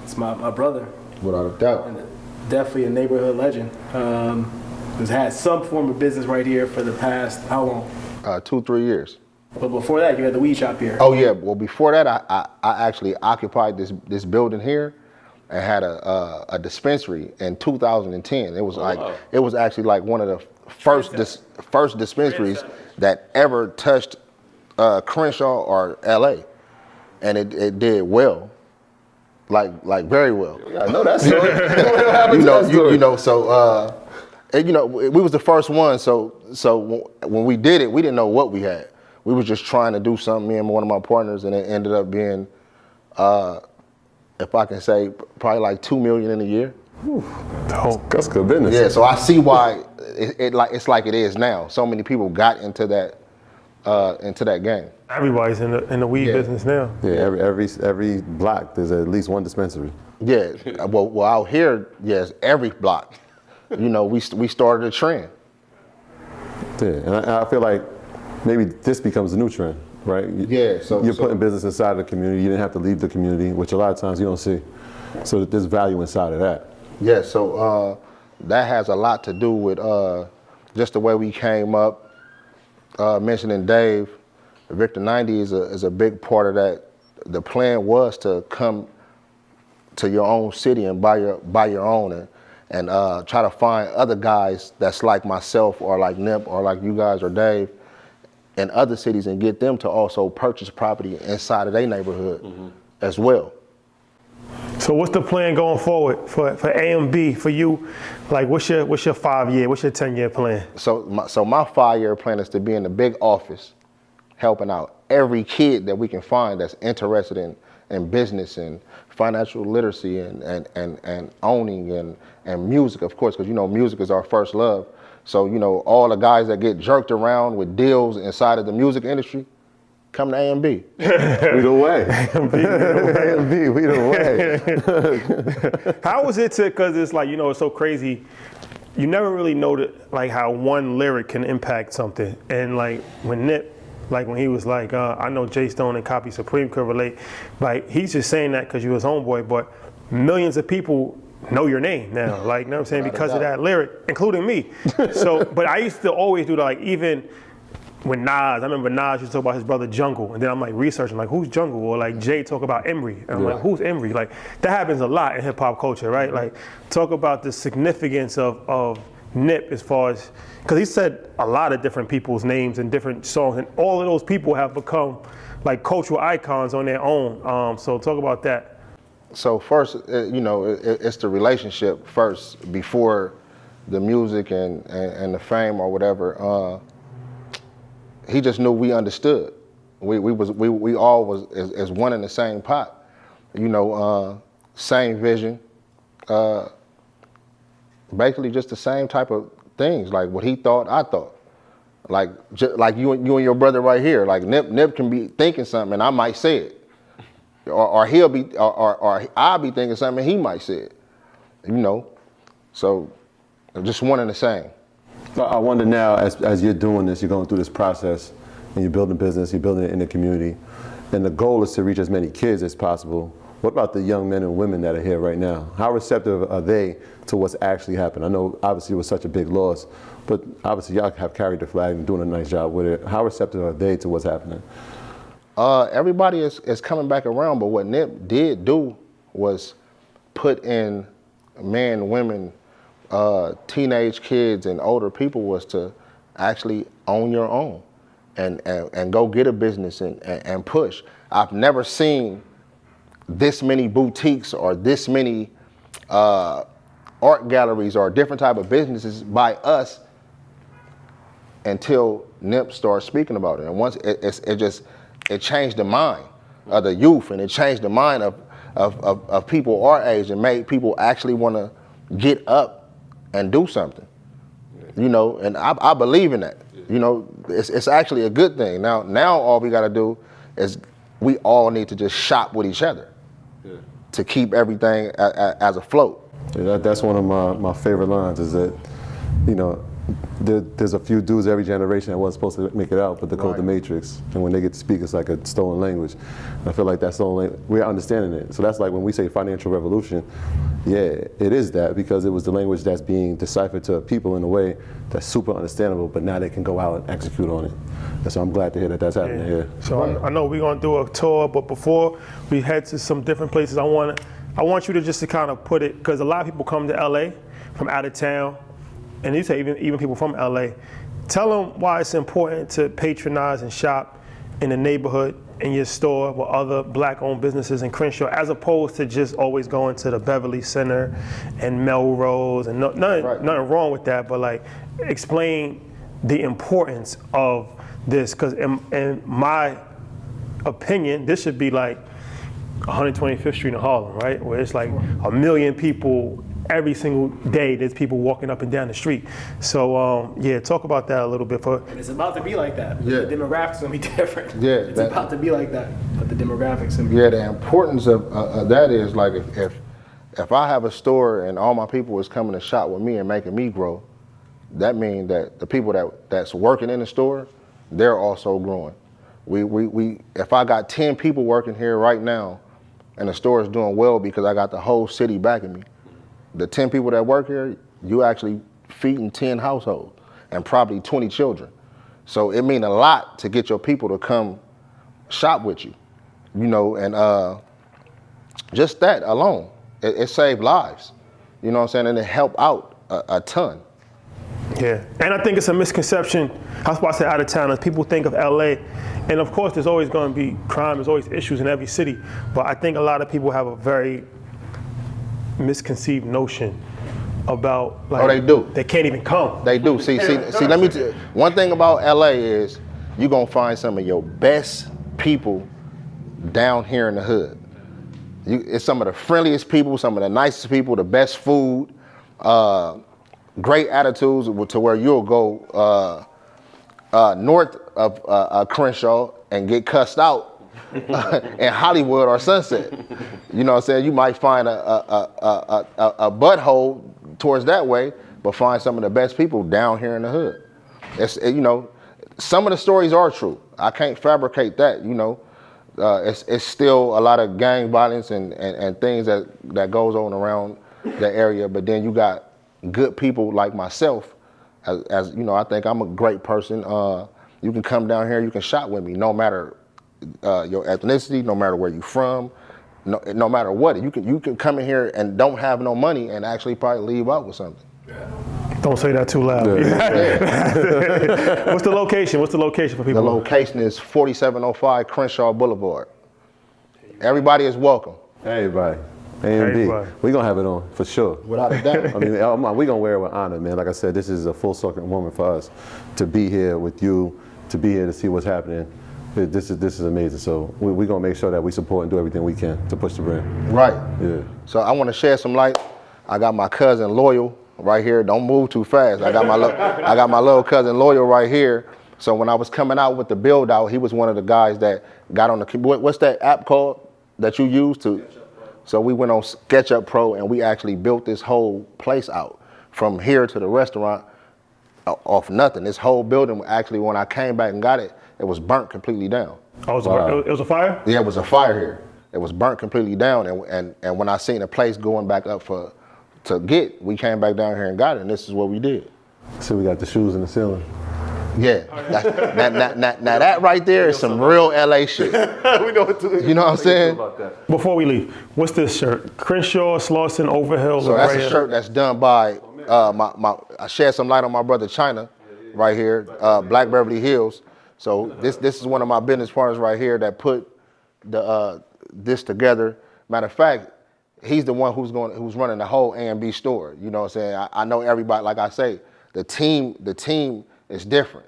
It's my brother. Without a doubt. And definitely a neighborhood legend. Who's had some form of business right here for the past, how long? 2-3 years. But before that, you had the weed shop here. Oh yeah. Well, before that, I actually occupied this building here, and had a dispensary in 2010. It was it was actually like one of the first dispensaries that ever touched Crenshaw or LA, and it did well, like very well. I know that story. You know. So and, you know, we was the first one. So when we did it, we didn't know what we had. We was just trying to do something, me and one of my partners, and it ended up being, if I can say, probably like $2 million in a year. That's good business. Yeah, so I see why it's like it is now. So many people got into that game. Everybody's in the weed business now. Yeah, every block there's at least one dispensary. Yeah, well out here, yes, every block. You know, we started a trend. Yeah, and I feel like maybe this becomes a new trend, right? Yeah, so you're putting business inside the community. You didn't have to leave the community, which a lot of times you don't see. So there's value inside of that. Yeah, so that has a lot to do with just the way we came up. Mentioning Dave, Victor 90 is a big part of that. The plan was to come to your own city and buy your own and try to find other guys that's like myself or like Nip or like you guys or Dave in other cities and get them to also purchase property inside of their neighborhood as well. So what's the plan going forward for AMB for you? Like what's your 5-year, what's your 10-year plan? So my 5-year plan is to be in the big office, helping out every kid that we can find that's interested in business and financial literacy and owning and music, of course, because you know music is our first love. So you know all the guys that get jerked around with deals inside of the music industry, come to AMB. We the way. AMB, we the way. How was it because it's like, you know, it's so crazy. You never really know like how one lyric can impact something. And like when Nip Like when he was like, I know Jay Stone and Cobby Supreme could relate. Like he's just saying that because you was homeboy, but millions of people know your name now. Like, you know what I'm saying? Because of that lyric, including me. So, but I used to always do that, like even with Nas, I remember Nas used to talk about his brother Jungle, and then I'm like researching, like who's Jungle? Or like Jay talk about Emery, and I'm like, who's Emery? Like that happens a lot in hip hop culture, right? Like talk about the significance of Nip as far as, because he said a lot of different people's names and different songs, and all of those people have become like cultural icons on their own. So talk about that. So first, you know, it's the relationship first before the music and the fame or whatever. He just knew we understood. We all was as one in the same pot. You know, same vision. Basically just the same type of things. Like what he thought, I thought. Like you and your brother right here. Like Nip can be thinking something and I might say it. Or he'll be, or I'll be thinking something and he might say it. You know, so just one and the same. I wonder now, as you're doing this, you're going through this process, and you're building a business, you're building it in the community, and the goal is to reach as many kids as possible. What about the young men and women that are here right now? How receptive are they to what's actually happened? I know obviously it was such a big loss, but obviously y'all have carried the flag and doing a nice job with it. How receptive are they to what's happening? Everybody is coming back around, but what Nip did do was put in men, women, teenage kids and older people was to actually own your own and go get a business and push. I've never seen this many boutiques or this many art galleries or different type of businesses by us until Nip started speaking about it. And once it changed the mind of the youth, and it changed the mind of people our age, and made people actually want to get up and do something, you know, and I believe in that. You know, it's actually a good thing. Now all we got to do is we all need to just shop with each other to keep everything as afloat. Yeah, that's one of my favorite lines is that, you know, there's a few dudes every generation that wasn't supposed to make it out, but they're called the Matrix. And when they get to speak, it's like a stolen language. And I feel like that's we're understanding it. So that's like when we say financial revolution, yeah, it is that, because it was the language that's being deciphered to people in a way that's super understandable, but now they can go out and execute on it. And so I'm glad to hear that that's happening here. So I know we're gonna do a tour, but before we head to some different places, I want you to just to kind of put it, because a lot of people come to LA from out of town, and you say even people from LA, tell them why it's important to patronize and shop in the neighborhood, in your store, with other Black-owned businesses in Crenshaw, as opposed to just always going to the Beverly Center and Melrose, and nothing wrong with that, but like explain the importance of this, because in my opinion, this should be like 125th Street in Harlem, right? Where it's like 1 million people every single day. There's people walking up and down the street. So yeah, talk about that a little bit. And it's about to be like that. Yeah. The demographics gonna be different. Yeah, it's about to be like that, but the demographics gonna be. Yeah, the importance of that is like if I have a store and all my people is coming to shop with me and making me grow, that means that the people that's working in the store, they're also growing. We if I got 10 people working here right now, and the store is doing well because I got the whole city backing me, the 10 people that work here, you actually feeding 10 households and probably 20 children. So it means a lot to get your people to come shop with you, you know, and just that alone, it saved lives, you know what I'm saying, and it helped out a ton. Yeah, and I think it's a misconception. That's why I say out of town, as people think of LA, and of course there's always going to be crime, there's always issues in every city, but I think a lot of people have a very misconceived notion about, like, oh, they do. They can't even come. They do. See, let me tell you, one thing about LA is you're going to find some of your best people down here in the hood. It's some of the friendliest people, some of the nicest people, the best food, great attitudes to where you'll go north of Crenshaw and get cussed out in Hollywood or Sunset. You know what I'm saying? You might find a butthole towards that way, but find some of the best people down here in the hood. You know, some of the stories are true. I can't fabricate that, you know. It's still a lot of gang violence and things that goes on around the area, but then you got good people like myself, as you know, I think I'm a great person. You can come down here, you can shop with me, no matter your ethnicity, no matter where you're from, no matter what. You can come in here and don't have no money and actually probably leave out with something. Don't say that too loud. What's the location? What's the location for people? The location is 4705 Crenshaw Boulevard. Everybody is welcome. Everybody. A and B. We're going to have it on, for sure. Without a doubt. I mean, we're going to wear it with honor, man. Like I said, this is a full circle moment for us to be here with you, to be here to see what's happening. This is amazing. So we're going to make sure that we support and do everything we can to push the brand. Right. Yeah. So I want to shed some light. I got my cousin Loyal right here. Don't move too fast. I got my little cousin Loyal right here. So when I was coming out with the build out, he was one of the guys that got on the, what's that app called that you use to? So we went on SketchUp Pro and we actually built this whole place out from here to the restaurant off nothing. This whole building, actually, when I came back and got it, it was burnt completely down. Oh, it was a fire? Yeah, it was a fire here. It was burnt completely down. And when I seen the place going back up to get, we came back down here and got it, and this is what we did. So we got the shoes in the ceiling. Yeah, now that right there is some real LA shit. We know what to do. You know what I'm saying? Before we leave, what's this shirt? Crenshaw, Slauson, Overhill, So that's a shirt that's done by, I shed some light on my brother China right here, Black Beverly Hills. So this is one of my business partners right here that put this together. Matter of fact, he's the one who's running the whole A&B store. You know what I'm saying? I know everybody, like I say, the team is different.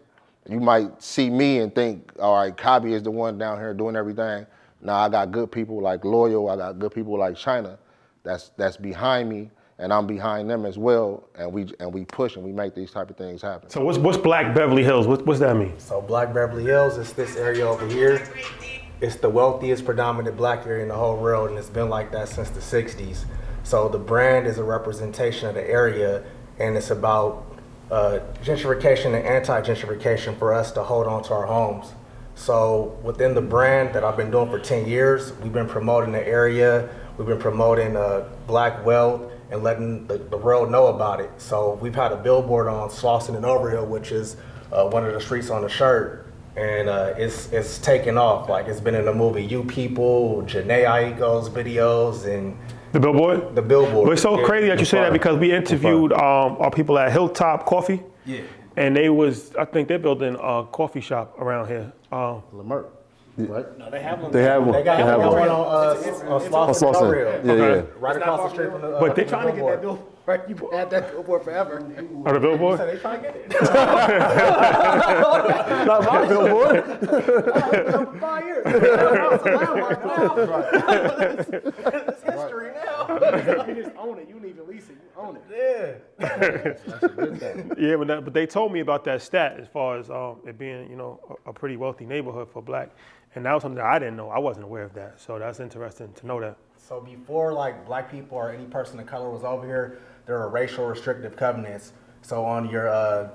You might see me and think, all right, Cobby is the one down here doing everything. Now I got good people like Loyal, I got good people like China that's behind me, and I'm behind them as well, and we push and we make these type of things happen. So what's Black Beverly Hills? What's that mean? So Black Beverly Hills is this area over here. It's the wealthiest predominant black area in the whole world, and it's been like that since the 60s. So the brand is a representation of the area, and it's about gentrification and anti-gentrification for us to hold on to our homes. So within the brand that I've been doing for 10 years, we've been promoting the area, we've been promoting black wealth and letting the world know about it. So we've had a billboard on Slauson and Overhill, which is one of the streets on the shirt, and it's taken off. Like, it's been in the movie You People, Janae Aiko's videos, and the billboard? The billboard. Well, it's so crazy that you say that because we interviewed our people at Hilltop Coffee. Yeah. And I think they're building a coffee shop around here. Lamert, right? No, they have one. They have one. They got one on Slauson and Overhill. Yeah. Right across the street from the But they're trying to get that billboard. Right, you had that billboard forever. Oh, the billboard? So they trying to get it. Not my billboard. 5 years. It's history now. You just own it. You don't even lease it. You own it. Yeah. That's a good thing. Yeah, but they told me about that stat as far as it being, a pretty wealthy neighborhood for black. And that was something that I didn't know. I wasn't aware of that. So that's interesting to know that. So before, like, black people or any person of color was over here, there were racial restrictive covenants. So on your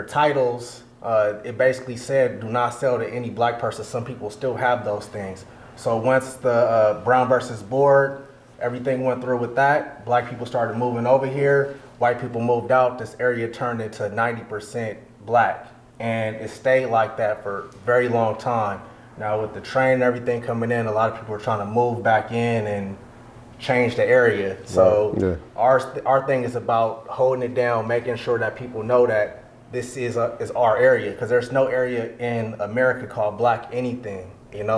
titles, it basically said, do not sell to any black person. Some people still have those things. So once the Brown versus Board, everything went through with that, black people started moving over here, white people moved out, this area turned into 90% black. And it stayed like that for a very long time. Now with the train and everything coming in, a lot of people are trying to move back in and change the area. So our thing is about holding it down, making sure that people know that this is our area, because there's no area in America called black anything,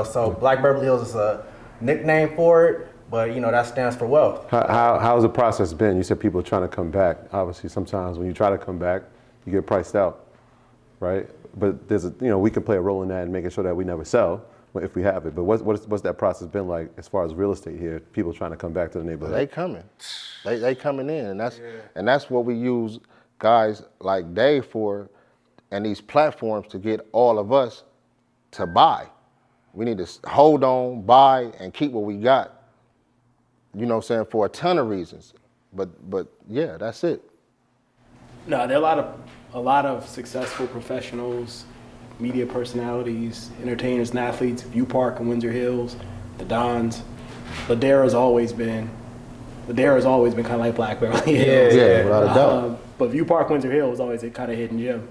So Black Beverly Hills is a nickname for it, but that stands for wealth. How's the process been? You said people are trying to come back. Obviously, sometimes when you try to come back, you get priced out, right? But there's we can play a role in that and making sure that we never sell if we have it. But what's that process been like as far as real estate here? People trying to come back to the neighborhood. They coming, they coming in, and that's what we use guys like Dave for, and these platforms to get all of us to buy. We need to hold on, buy, and keep what we got. You know what I'm saying, for a ton of reasons. But yeah, that's it. No, there are a lot of successful professionals, media personalities, entertainers and athletes, View Park and Windsor Hills, the Dons. Ladera's always been kind of like Black Beverly Hills. Yeah, without a doubt. But View Park, Windsor Hill was always a kind of hidden gem.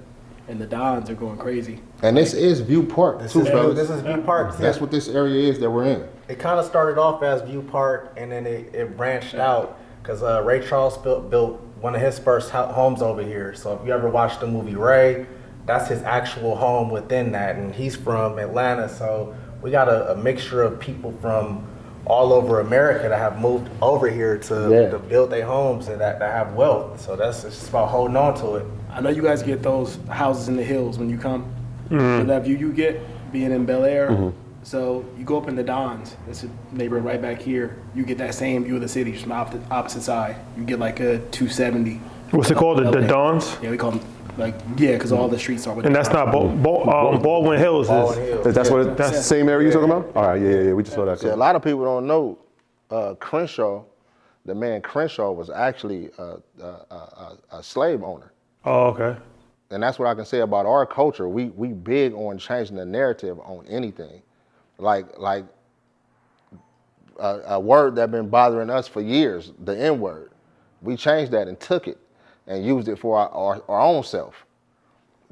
And the Dons are going crazy. And this is View Park too, fellas. This is View Park. That's what this area is that we're in. It kind of started off as View Park, and then it branched out because Ray Charles built one of his first homes over here. So if you ever watched the movie Ray, that's his actual home within that, and he's from Atlanta. So we got a mixture of people from all over America that have moved over here to build their homes and that have wealth. So it's just about holding on to it. I know you guys get those houses in the hills when you come. So that view you get being in Bel Air. So you go up in the Dons, that's a neighborhood right back here. You get that same view of the city just from the opposite side. You get like a 270. What's it called? The Dons? Yeah, we call them because all the streets are with. And that's not Baldwin Hills. That's the same area you're talking about? All right, yeah. We just saw that. See, a lot of people don't know Crenshaw. The man Crenshaw was actually a slave owner. Oh, okay. And that's what I can say about our culture. We big on changing the narrative on anything. Like a word that been bothering us for years, the N-word. We changed that and took it and used it for our own self.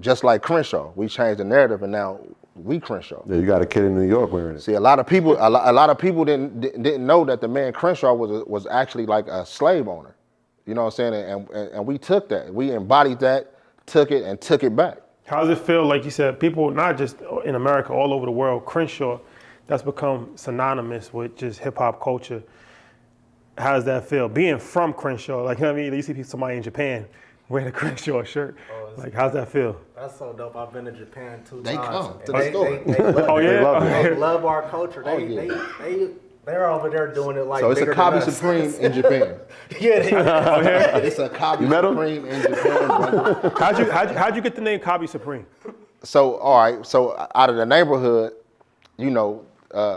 Just like Crenshaw, we changed the narrative and now we Crenshaw. Yeah, you got a kid in New York wearing it. See, a lot of people didn't know that the man Crenshaw was actually like a slave owner. You know what I'm saying? And we took that. We embodied that, took it back. How does it feel, like you said, people not just in America, all over the world, Crenshaw, that's become synonymous with just hip hop culture. How does that feel? Being from Crenshaw, like, you know what I mean? You see somebody in Japan wearing a Crenshaw shirt. Like, how's that feel? That's so dope. I've been to Japan 2 times. They come to the store. They love our culture. They're over there doing it like. So it's a Cobby Supreme in Japan. It's a Cobby Supreme in Japan, brother. How'd you get the name Cobby Supreme? So all right, so out of the neighborhood, you know,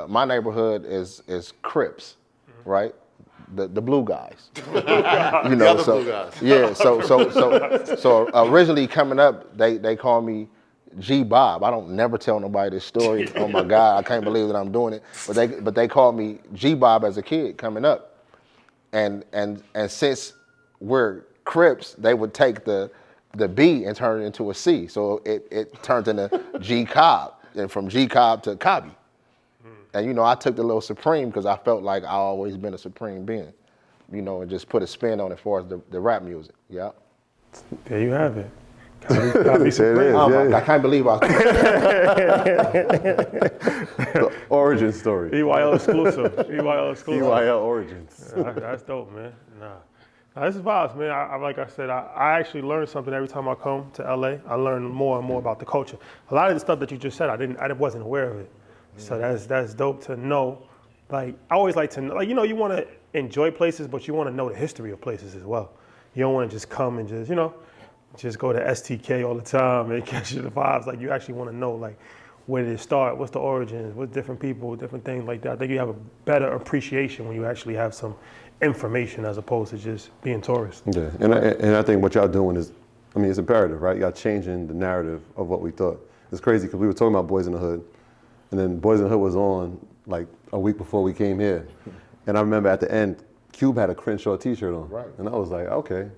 my neighborhood is Crips, right? The blue guys. You know, so blue guys. Yeah, so originally coming up, they call me G Bob. I don't never tell nobody this story. Oh my God, I can't believe that I'm doing it. But they called me G Bob as a kid coming up, and since we're Crips, they would take the B and turn it into a C. So it turned into G Cobb, and from G Cobb to Cobby. And you know, I took the little Supreme because I felt like I always been a Supreme being, you know, and just put a spin on it as far as the rap music. Yeah. There you have it. Cobby Supreme. I can't believe I. The origin story. EYL exclusive. EYL origins. Yeah, that's dope, man. Nah, this is vibes, man. Like I said, I actually learn something every time I come to LA. I learn more and more about the culture. A lot of the stuff that you just said, I wasn't aware of it. So that's dope to know. Like, I always like to know, like, you know, you want to enjoy places, but you want to know the history of places as well. You don't want to just come and just, you know, just go to STK all the time and catch the vibes. Like, you actually want to know, like, where did it start? What's the origins? What's different people, different things like that. I think you have a better appreciation when you actually have some information as opposed to just being tourists. Yeah, and I think what y'all doing is, I mean, it's imperative, right? Y'all changing the narrative of what we thought. It's crazy because we were talking about Boys in the Hood, and then Boys in the Hood was on like a week before we came here. And I remember at the end, Cube had a Crenshaw t-shirt on. Right. And I was like, okay.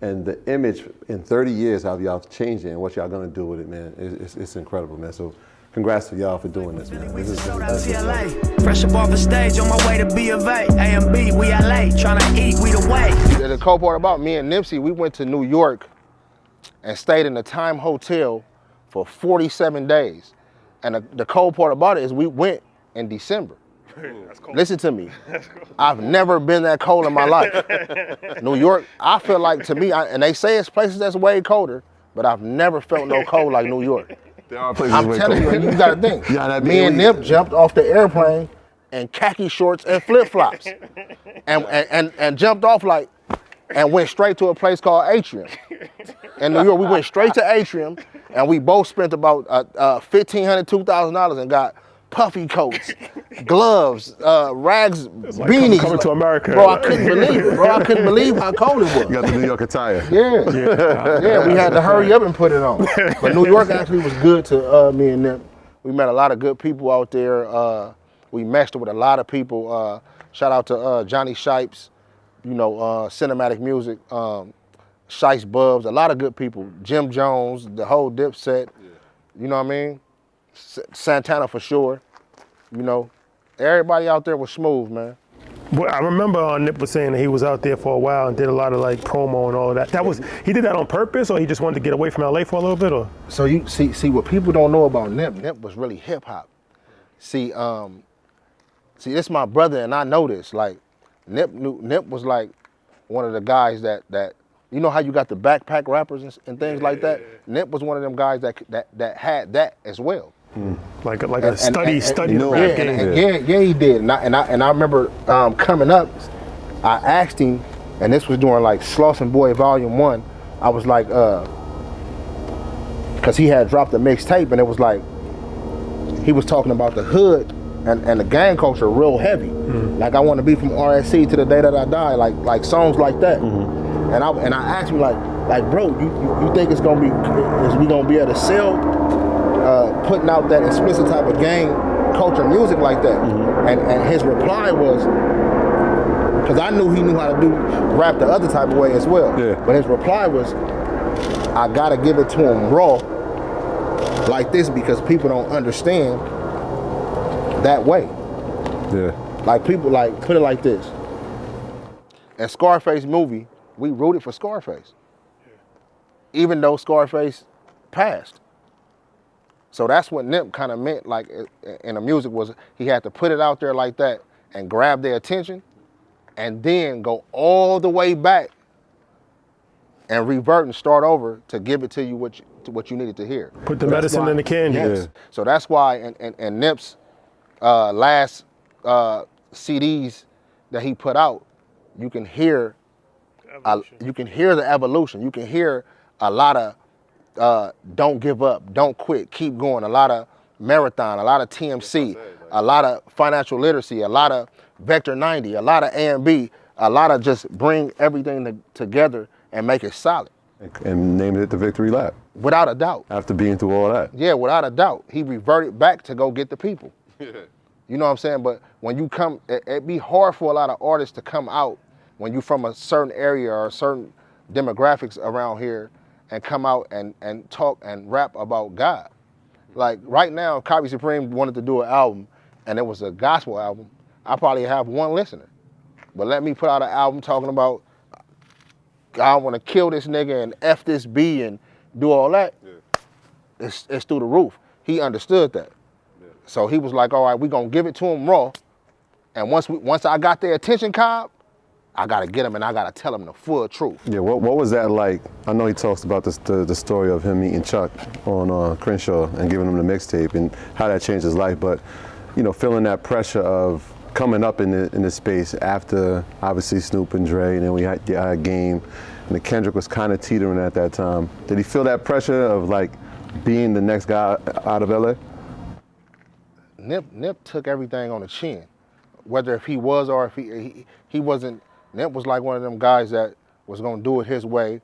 And the image in 30 years, how y'all changed it and what y'all gonna do with it, man, it's incredible, man. So congrats to y'all for doing this, man. This is Fresh up off the stage on my way to B of A. A&B, we LA, trying to eat, we the way. The cool part about me and Nipsey, we went to New York and stayed in the Time Hotel for 47 days. And the cool part about it is we went in December. That's cold. Listen to me. I've never been that cold in my life. New York, I feel like, to me, and they say it's places that's way colder, but I've never felt no cold like New York. There are places I'm telling you, you gotta think. Me and Nip jumped off the airplane in khaki shorts and flip-flops. And jumped off and went straight to a place called Atrium. In New York, we went straight to Atrium, and we both spent about $1,500, $2,000 and got puffy coats, gloves, rags, like beanies. coming to America. Bro, I couldn't believe it. Bro, I couldn't believe how cold it was. You got the New York attire. Yeah, we had to hurry up and put it on. But New York actually was good to me and them. We met a lot of good people out there. We meshed with a lot of people. Shout out to Johnny Shipes, cinematic music, Shice Bubs, a lot of good people. Jim Jones, the whole Dipset, you know what I mean? Santana for sure, Everybody out there was smooth, man. Well, I remember Nip was saying that he was out there for a while and did a lot of like promo and all of that. He did that on purpose, or he just wanted to get away from LA for a little bit, or? So you see what people don't know about Nip. Nip was really hip hop. See, this my brother, and I know this. Like, Nip was like one of the guys that you know how you got the backpack rappers and things like that. Nip was one of them guys that had that as well. Like a study the rap game. Yeah, he did. And I remember coming up, I asked him, and this was during like Slauson Boy Volume 1. I was like, cause he had dropped a mixtape, and it was like he was talking about the hood and the gang culture real heavy. Like, I want to be from RSC to the day that I die, like songs like that. And I asked him like bro, you think is we gonna be able to sell putting out that explicit type of gang culture music like that? And his reply was, because I knew he knew how to do rap the other type of way as well. But his reply was, I gotta give it to him raw like this because people don't understand that way. Like, people, like, put it like this. In Scarface movie, we rooted for Scarface. Even though Scarface passed. So that's what Nip kind of meant, like, in the music, was he had to put it out there like that and grab their attention and then go all the way back and revert and start over to give it to you what you needed to hear. Put the medicine in the candy. Yes. So that's why in Nip's last CDs that he put out, you can hear the evolution. You can hear a lot of don't give up, don't quit, keep going. A lot of marathon, a lot of TMC, a lot of financial literacy, a lot of Vector 90, a lot of A&B, a lot of just bring everything together and make it solid. And named it the Victory Lap. Without a doubt. After being through all that. Yeah, without a doubt. He reverted back to go get the people. You know what I'm saying? But when you come, it'd be hard for a lot of artists to come out when you from a certain area or certain demographics around here and come out and talk and rap about God. Like, right now, Cobby Supreme wanted to do an album, and it was a gospel album. I probably have one listener. But let me put out an album talking about, I want to kill this nigga and F this B and do all that. It's through the roof. He understood that. So he was like, all right, we're going to give it to him raw. And once I got their attention, Cobb, I got to get him and I got to tell him the full truth. Yeah, what was that like? I know he talks about the story of him meeting Chuck on Crenshaw and giving him the mixtape and how that changed his life. But, feeling that pressure of coming up in this space after, obviously, Snoop and Dre, and then we had Game, and the Kendrick was kind of teetering at that time. Did he feel that pressure of, like, being the next guy out of LA? Nip took everything on the chin, whether if he was or if he wasn't. Nip was like one of them guys that was gonna do it his way.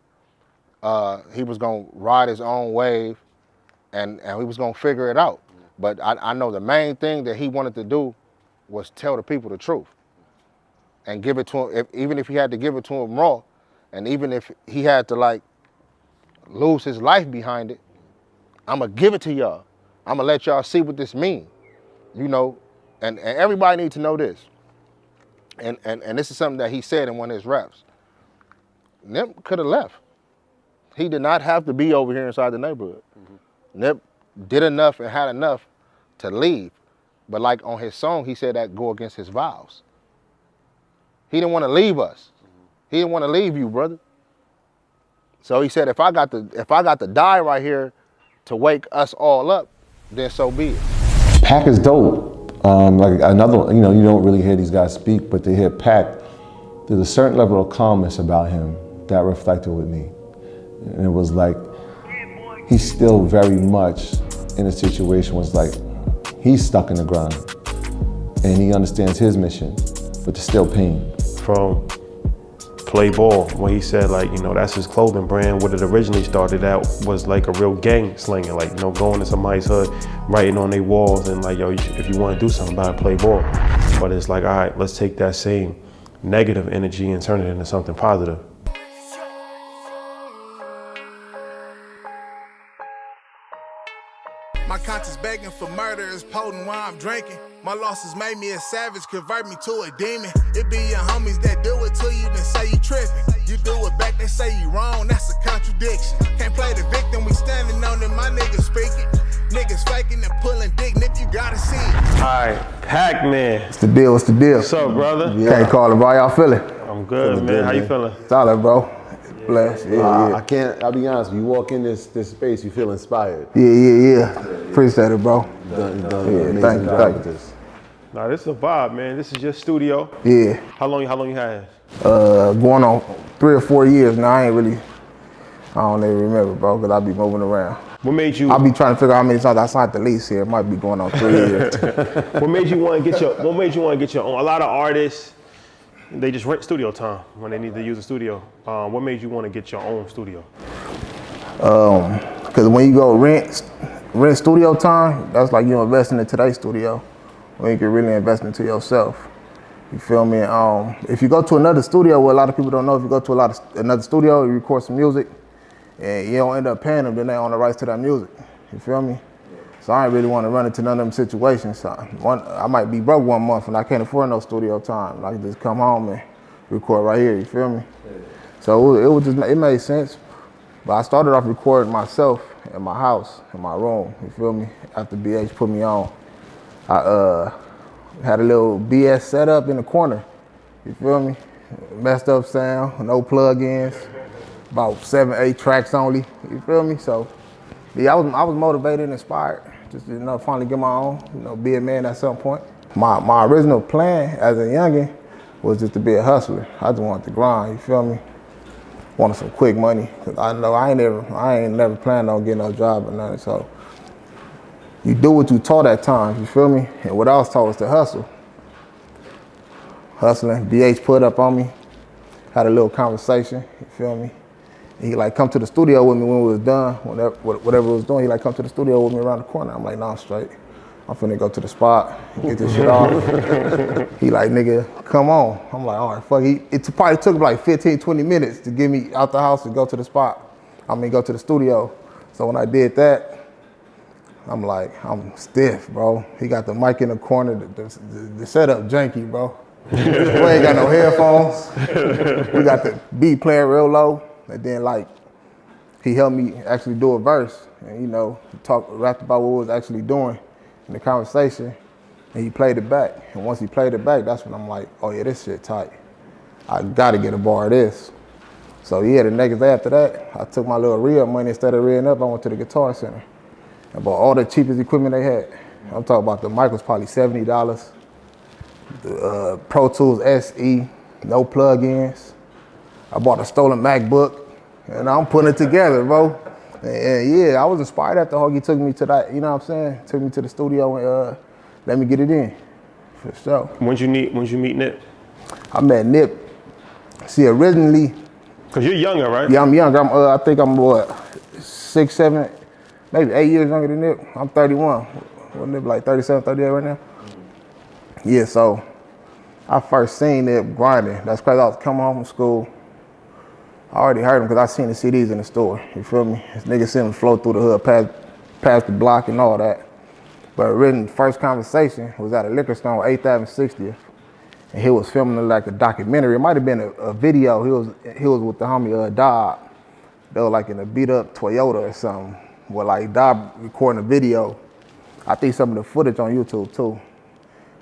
He was gonna ride his own wave, and he was gonna figure it out. But I know the main thing that he wanted to do was tell the people the truth and give it to him, even if he had to give it to him raw, and even if he had to, like, lose his life behind it, I'm gonna give it to y'all. I'm gonna let y'all see what this means. And everybody needs to know this. And this is something that he said in one of his raps. Nip could have left. He did not have to be over here inside the neighborhood. Nip did enough and had enough to leave. But like on his song, he said that go against his vows. He didn't want to leave us. He didn't want to leave you, brother. So he said, if I got to die right here to wake us all up, then so be it. Pac is dope. Like another, you don't really hear these guys speak, but to hear Pac, there's a certain level of calmness about him that reflected with me. And it was like, he's still very much in a situation where it's like, He's stuck in the grind, and he understands his mission, but there's still pain. From Play Ball, when he said like, you know, that's his clothing brand. What it originally started out was like a real gang slinging, like, you know, going to somebody's hood, writing on their walls and like, yo, if you want to do something about it, play ball. But it's like, all right, let's take that same negative energy and turn it into something positive. My conscience begging for murder is potent while I'm drinking. My losses made me a savage, convert me to a demon. It be your homies that do it to you, then say you tripping. You do it back, they say you wrong, that's a contradiction. Can't play the victim, we standing on it, my niggas speaking. Niggas faking and pulling dick, Nip, you gotta see it. All right, Pacman. What's the deal? What's the deal? What's up, brother? Can't call it, bro. How y'all feeling? I'm good, man. How you feeling? Solid, bro. Blessed. Yeah. I can't, I'll be honest, you walk in this space, you feel inspired. Yeah. Appreciate it, bro. Thank you. Nah, this is a vibe, man. This is your studio. Yeah. How long you had? Going on 3 or 4 years now. I don't even remember, bro, because I be moving around. What made you? I'll be trying to figure out how many times I signed the lease here. It might be going on 3 years. What made you want to get your own? A lot of artists, they just rent studio time when they need to use a studio. What made you want to get your own studio? Because when you go rent studio time, that's like you investing in today's studio. When you can really invest into yourself. You feel me? If you go to another studio, what a lot of people don't know, if you go to another studio, you record some music, and you don't end up paying them, then they own the rights to that music. You feel me? So I ain't really want to run into none of them situations. So I might be broke one month and I can't afford no studio time. I can just come home and record right here, you feel me? So it made sense. But I started off recording myself in my house, in my room, you feel me? After BH put me on. I had a little BS setup in the corner, you feel me? Messed up sound, no plug-ins, about 7, 8 tracks only, you feel me? So, yeah, I was motivated and inspired, just to finally get my own, be a man at some point. My original plan as a youngin' was just to be a hustler. I just wanted to grind, you feel me? Wanted some quick money, cause I know I ain't never planned on getting no job or nothing, so. You do what you taught at times, you feel me? And what I was taught was to hustle. Hustling, BH put up on me, had a little conversation, you feel me? And he like come to the studio with me when we was done, whatever we was doing, he like come to the studio with me around the corner. I'm like, nah, I'm straight. I'm finna go to the spot, get this shit off. He like, nigga, come on. I'm like, all right, fuck. It probably took like 15, 20 minutes to get me out the house and go to the spot. Go to the studio. So when I did that, I'm like, I'm stiff, bro. He got the mic in the corner, the setup janky, bro. We ain't got no headphones. We got the beat playing real low. And then like, he helped me actually do a verse and rapped about what we was actually doing in the conversation. And he played it back. And once he played it back, that's when I'm like, oh yeah, this shit tight. I gotta get a bar of this. So yeah, the next day after that, I took my little re-up money. Instead of re-ing up, I went to the Guitar Center. I bought all the cheapest equipment they had. I'm talking about the mic was probably $70. The Pro Tools SE, no plug-ins. I bought a stolen MacBook, and I'm putting it together, bro. And yeah, I was inspired after Hoagie took me to that, you know what I'm saying? Took me to the studio and let me get it in, for sure. When'd you meet Nip? I met Nip, see, originally. Cause you're younger, right? Yeah, I'm younger. I think I'm what, 6, 7, maybe 8 years younger than Nip. I'm 31. What, Nip like 37, 38 right now? Yeah, so I first seen Nip grinding. That's crazy. I was coming home from school. I already heard him because I seen the CDs in the store. You feel me? This nigga seen him flow through the hood, past the block and all that. But written first conversation was at a liquor store on 8th Ave and 60th. And he was filming like a documentary. It might have been a video. He was with the homie Dob. They were like in a beat up Toyota or something. Where like Dob recording a video. I think some of the footage on YouTube too.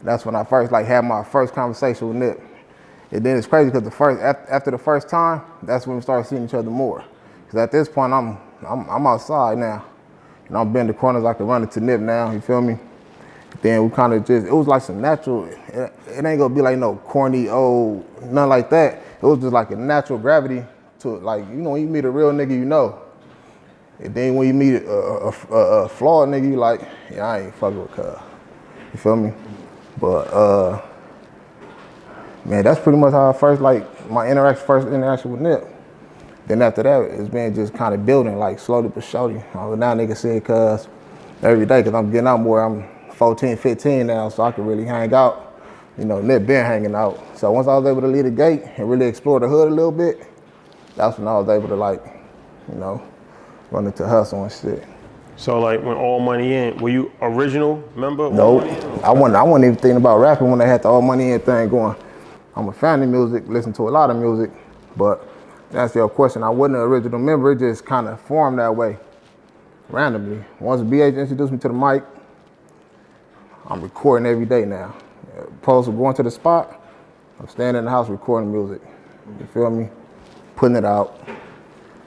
That's when I first had my first conversation with Nip. And then it's crazy because after the first time, that's when we started seeing each other more. Because at this point, I'm outside now. I'm bending the corners, I can run into Nip now, you feel me? Then we kind of just, it was like some natural, it ain't gonna be like no corny, old, nothing like that. It was just like a natural gravity to it. Like, when you meet a real nigga, you know. And then when you meet a flawed nigga, you like, yeah, I ain't fucking with cuz. You feel me? But man, that's pretty much how I first, like, my first interaction with Nip. Then after that, it's been just kind of building, like, slowly but surely. Now niggas say, cause every day, cause I'm getting out more. I'm 14, 15 now, so I can really hang out. You know, Nip been hanging out. So once I was able to leave the gate and really explore the hood a little bit, that's when I was able to, like, you know, run into hustle and shit. So like when All Money In, were you original member? Nope. I wasn't even thinking about rapping when they had the All Money In thing going. I'm a fan of music, listen to a lot of music, but that's your question. I wasn't an original member, it just kind of formed that way, randomly. Once BH introduced me to the mic, I'm recording every day now. Opposed to going to the spot, I'm staying in the house recording music. You feel me? Putting it out,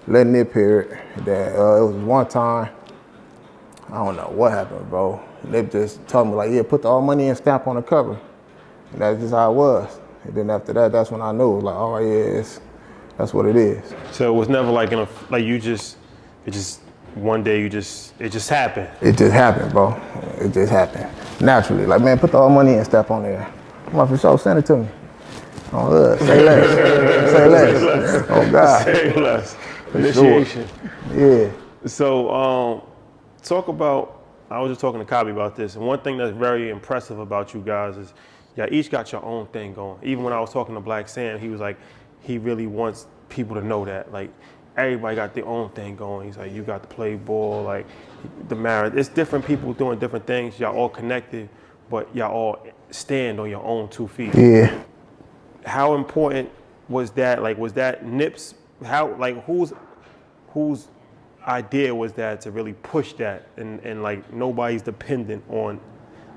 letting it hear it. Then, it was one time, I don't know what happened, bro. Nip just told me, like, yeah, put the All Money In stamp on the cover. And that's just how it was. And then after that, that's when I knew, like, oh yeah, that's what it is. So it was never like one day it just happened. It just happened, bro. It just happened. Naturally. Like, man, put the All Money In stamp on there. Come on, for sure, send it to me. Oh, say less. Say less. Oh, God. Say less. Initiation. Sure. Yeah. So, talk about, I was just talking to Cobby about this, and one thing that's very impressive about you guys is y'all each got your own thing going. Even when I was talking to Blacc Sam, he was like, he really wants people to know that. Like, everybody got their own thing going. He's like, you got to play ball, like the marriage. It's different people doing different things. Y'all all connected, but y'all all stand on your own 2 feet. Yeah. How important was that? Like, was that Nip's, whose idea was that to really push that and like nobody's dependent on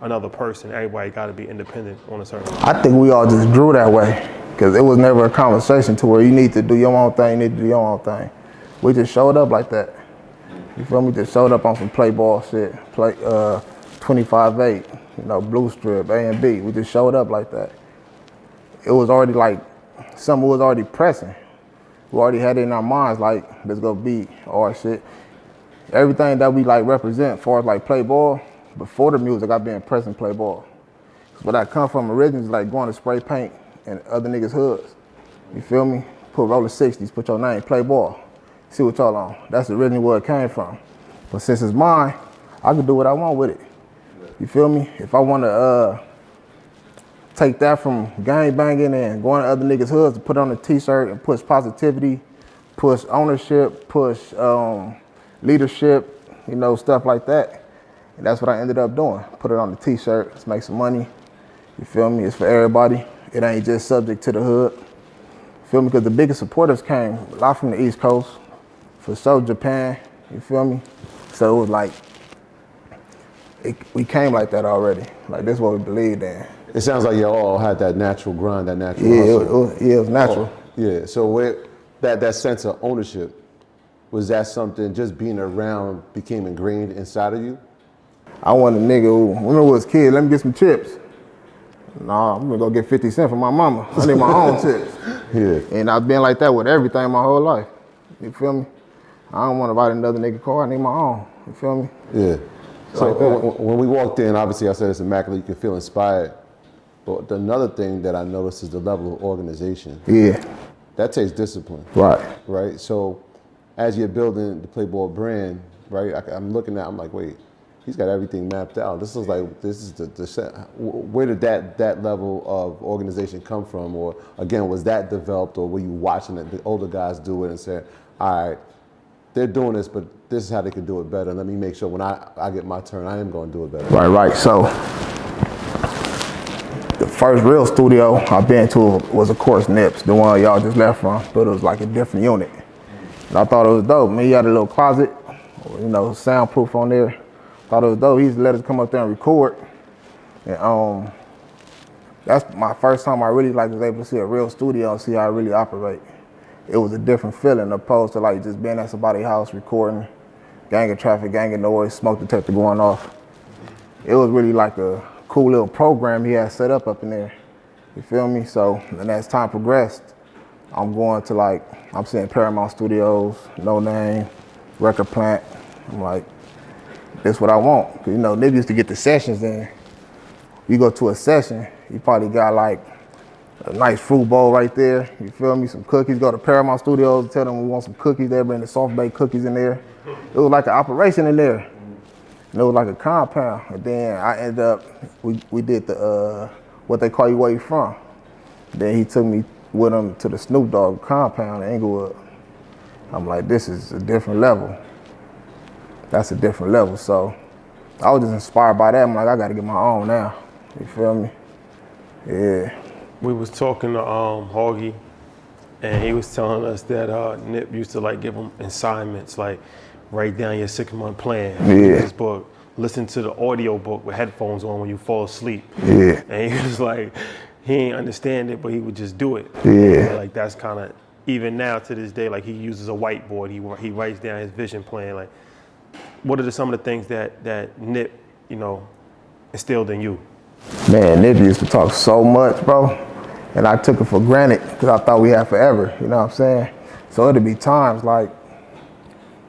another person? Everybody got to be independent on a certain level. I think we all just grew that way because it was never a conversation to where you need to do your own thing, you need to do your own thing. We just showed up like that. You feel me? Just showed up on some play ball shit, 25-8, you know, blue strip, A and B. We just showed up like that. It was already like, something was already pressing. We already had it in our minds, like, let's go beat all shit. Everything that we like represent, as far as like play ball, before the music, I've been pressing play ball. Where I come from originally is like going to spray paint in other niggas' hoods. You feel me? Put roller 60s, put your name, play ball. See what y'all on. That's originally where it came from. But since it's mine, I can do what I want with it. You feel me? If I want to take that from gang banging and going to other niggas' hoods to put on a t-shirt and push positivity, push ownership, push leadership, you know, stuff like that. And that's what I ended up doing. Put it on the t-shirt, let's make some money. You feel me? It's for everybody. It ain't just subject to the hood. You feel me? Because the biggest supporters came a lot from the East Coast, for sure Japan, you feel me? So it was like, we came like that already. Like, this is what we believed in. It sounds like you all had that natural grind, that natural hustle. It was natural. Oh, yeah, so that sense of ownership, was that something just being around became ingrained inside of you? I want a nigga who, when I was a kid, let me get some chips. Nah, I'm gonna go get 50 cents from my mama. I need my own chips. Yeah. And I've been like that with everything my whole life. You feel me? I don't want to buy another nigga car, I need my own. You feel me? Yeah. So like when we walked in, obviously I said it's immaculate, you can feel inspired. But another thing that I noticed is the level of organization. Yeah. That takes discipline. Right. Right? So as you're building the Playboy brand, right, I'm looking at, I'm like, wait, he's got everything mapped out. This is like, this is the set. Where did that level of organization come from? Or again, was that developed, or were you watching the older guys do it and said, all right, they're doing this, but this is how they can do it better. Let me make sure when I get my turn, I am going to do it better. Right. So the first real studio I've been to was, of course, Nips, the one y'all just left from, but it was like a different unit. And I thought it was dope. Me, he had a little closet, you know, soundproof on there. Thought it was dope. He used to let us come up there and record. And that's my first time I really was able to see a real studio and see how it really operate. It was a different feeling opposed to like just being at somebody's house recording, gang of traffic, gang of noise, smoke detector going off. It was really like a cool little program he had set up in there. You feel me? So, and as time progressed, I'm going to I'm seeing Paramount Studios, No Name, Record Plant. I'm like, that's what I want. 'Cause, you know, they used to get the sessions in. you go to a session, you probably got like a nice fruit bowl right there. You feel me? Some cookies. Go to Paramount Studios, tell them we want some cookies. They bring the soft baked cookies in there. It was like an operation in there. And it was like a compound. And then I ended up, we did the what they call you where you from. Then he took me with him to the Snoop Dogg compound in Inglewood. I'm like, this is a different level. That's a different level. So I was just inspired by that. I'm like, I gotta get my own now. You feel me? Yeah. We was talking to Hoggy, and he was telling us that Nip used to like give him assignments, like write down your 6-month plan, read this book, listen to the audio book with headphones on when you fall asleep. Yeah. And he was like, he ain't understand it, but he would just do it. Yeah. And like that's kind of, even now to this day, like he uses a whiteboard, he writes down his vision plan. Like, what are some of the things that Nip, you know, instilled in you? Man, Nip used to talk so much, bro. And I took it for granted because I thought we had forever, you know what I'm saying? So it'd be times like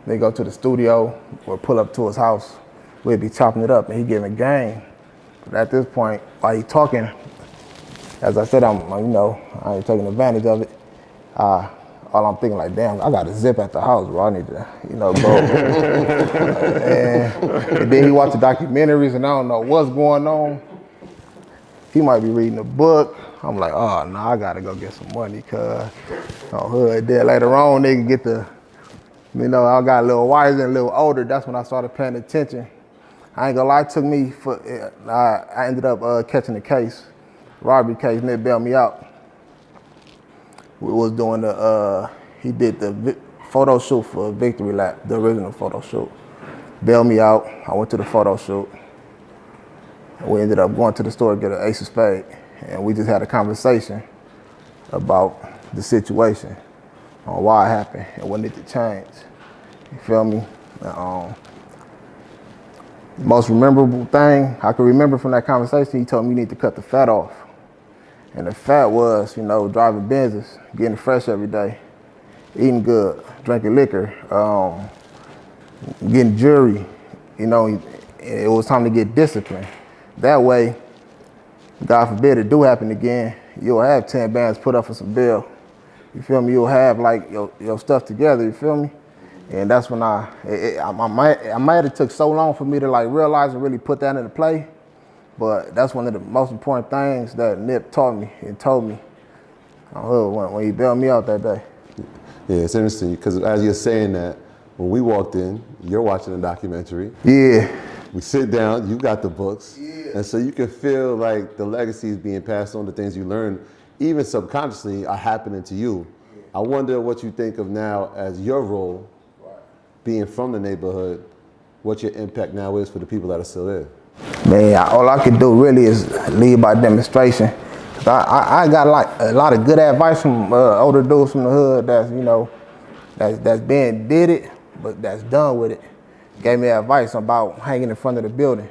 they go to the studio or pull up to his house, we'd be chopping it up and he giving game. But at this point, while he talking, as I said, I ain't taking advantage of it. All I'm thinking like, damn, I got a zip at the house, bro. I need to, go. and then he watch the documentaries and I don't know what's going on. He might be reading a book. I'm like, oh, no, I gotta go get some money, cuz hood. Then later on, they can get the, I got a little wiser and a little older. That's when I started paying attention. I ain't gonna lie, it took me I ended up catching the case, robbery case, and they bailed me out. We was doing he did the photo shoot for Victory Lap, the original photo shoot. Bailed me out, I went to the photo shoot. We ended up going to the store to get an Ace of Spades, and we just had a conversation about the situation, on why it happened and what needed to change. You feel me? The most memorable thing I can remember from that conversation, he told me you need to cut the fat off. And the fat was, driving Benzes, getting fresh every day, eating good, drinking liquor, getting jewelry. It was time to get disciplined. That way, God forbid it do happen again, you'll have 10 bands put up for some bill. You feel me? You'll have like your stuff together, you feel me? And that's when I might have took so long for me to like realize and really put that into play. But that's one of the most important things that Nip taught me and told me when he bailed me out that day. Yeah, it's interesting because as you're saying that, when we walked in, you're watching a documentary. Yeah. We sit down, you got the books. Yeah. And so you can feel like the legacy is being passed on, the things you learn, even subconsciously, are happening to you. Yeah. I wonder what you think of now as your role, being from the neighborhood, what your impact now is for the people that are still there. Man, all I can do really is lead by demonstration. I got a lot of good advice from older dudes from the hood that's did it, but that's done with it. Gave me advice about hanging in front of the building,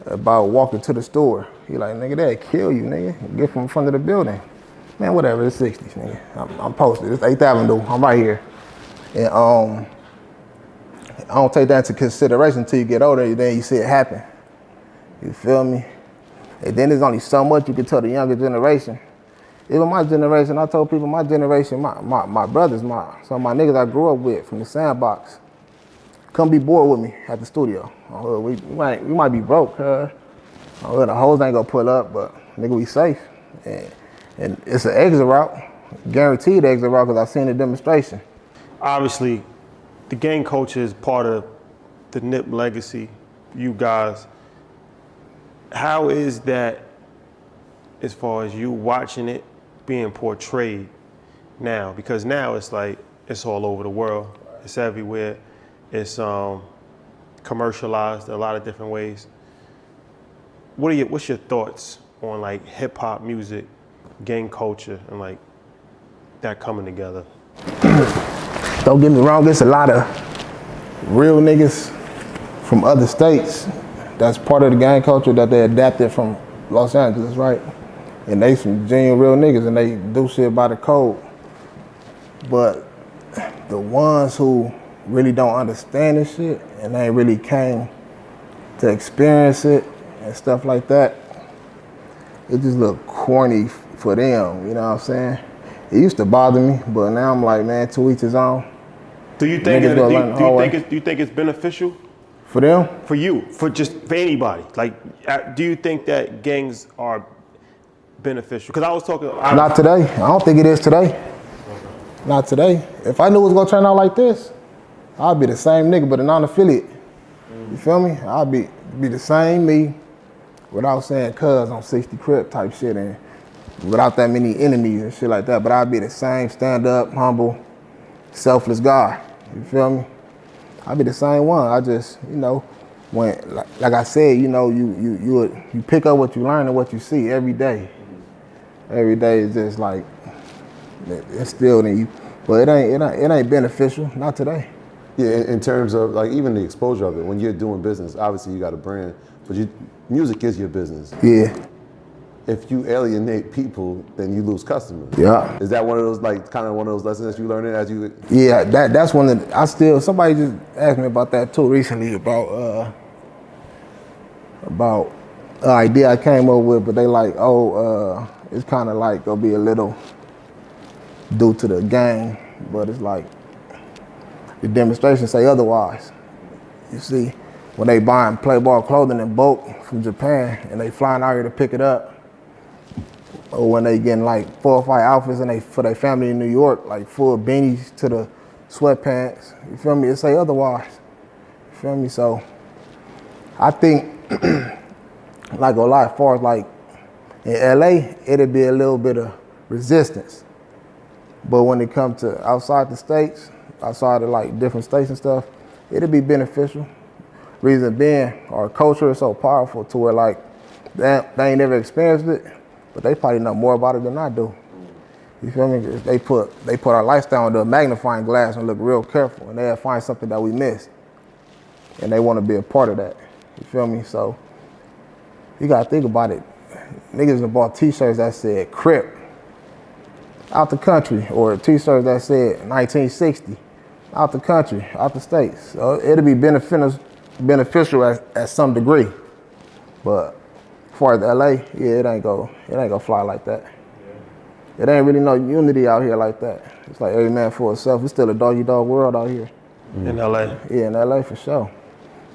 about walking to the store. He like, nigga, they'll kill you, nigga. Get from front of the building. Man, whatever, it's 60s, nigga. I'm posted, it's 8th Avenue, I'm right here. And I don't take that into consideration until you get older, then you see it happen. You feel me? And then there's only so much you can tell the younger generation. Even my generation, I told people my generation, my brothers, some of my niggas I grew up with from the sandbox, come be bored with me at the studio. We might be broke, the hoes ain't gonna pull up, but nigga, we safe. And it's an exit route, guaranteed exit route, because I seen the demonstration. Obviously, the gang culture is part of the Nip legacy, you guys. How is that, as far as you watching it being portrayed now? Because now it's like, it's all over the world. It's everywhere. It's commercialized in a lot of different ways. What's your thoughts on like hip hop music, gang culture, and like that coming together? Don't get me wrong, there's a lot of real niggas from other states that's part of the gang culture that they adapted from Los Angeles, right? And they some genuine real niggas and they do shit by the code. But the ones who really don't understand this shit and they really came to experience it and stuff like that, it just look corny for them, you know what I'm saying? It used to bother me, but now I'm like, man, to each his own. Do you think do you think it's beneficial for them? For you, for anybody? Like, do you think that gangs are beneficial? Because I was talking. Not today. I don't think it is today. Not today. If I knew it was gonna turn out like this, I'd be the same nigga, but a non-affiliate. You feel me? I'd be the same me, without saying cuz on 60 Crip type shit, and without that many enemies and shit like that. But I'd be the same stand-up, humble, selfless guy. You feel me? I'd be the same one. I just, you know, when like I said, you know, you pick up what you learn and what you see every day. Every day is just like instilled in you, but it ain't beneficial. Not today. Yeah, in terms of like even the exposure of it. When you're doing business, obviously you got a brand, but music is your business. Yeah. If you alienate people, then you lose customers. Yeah. Is that one of those, like, kind of one of those lessons that you learned as you? Yeah, that's one that somebody just asked me about that too recently, about an idea I came up with, but they like, it's kind of like gonna be a little due to the gang, but it's like the demonstrations say otherwise. You see, when they buying Playboy clothing in bulk from Japan and they flying out here to pick it up, or when they getting like 4 or 5 outfits for their family in New York, like full beanies to the sweatpants, you feel me? It say otherwise, you feel me? So I think, like a lot, as far as like in LA, it'd be a little bit of resistance. But when it comes to outside the states, outside of like different states and stuff, it'd be beneficial. Reason being, our culture is so powerful to where like they ain't never experienced it, but they probably know more about it than I do. You feel me? They put our lifestyle under a magnifying glass and look real careful, and they'll find something that we missed, and they want to be a part of that. You feel me? So you gotta think about it. Niggas have bought T-shirts that said Crip out the country, or T-shirts that said 1960 out the country, out the states. So it'll be beneficial at some degree, but as far as LA, yeah, it ain't gonna fly like that. It ain't really no unity out here like that. It's like every man for himself. It's still a dog-eat-dog world out here. In LA? Yeah, in LA for sure.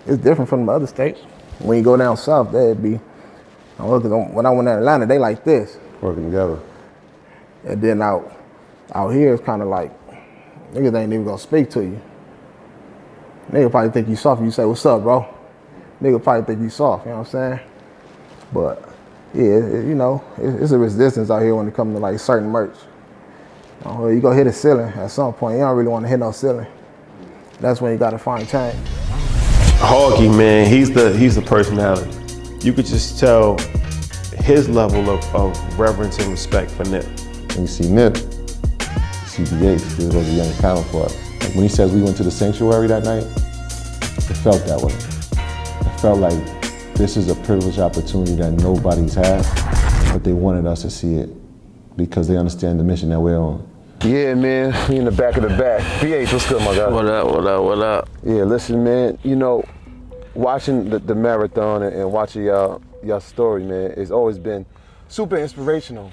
It's different from the other states. When you go down south, that'd be, when I went to Atlanta, they like this. Working together. And then out here, it's kind of like, niggas ain't even gonna speak to you. Nigga probably think you soft if you say, what's up, bro? Nigga probably think you soft, you know what I'm saying? But yeah, it's a resistance out here when it comes to like certain merch. You go hit a ceiling at some point. You don't really want to hit no ceiling. That's when you gotta find change. Hoggy, man, he's the personality. You could just tell his level of reverence and respect for Nip. When you see Nip, you see BH, he was a young counterpart. Like when he says we went to the sanctuary that night, it felt that way. It felt like this is a privileged opportunity that nobody's had, but they wanted us to see it because they understand the mission that we're on. Yeah, man, we in the back of the back. BH, what's good, my guy? What up? Yeah, listen, man, watching the marathon and watching y'all story, man, it's always been super inspirational.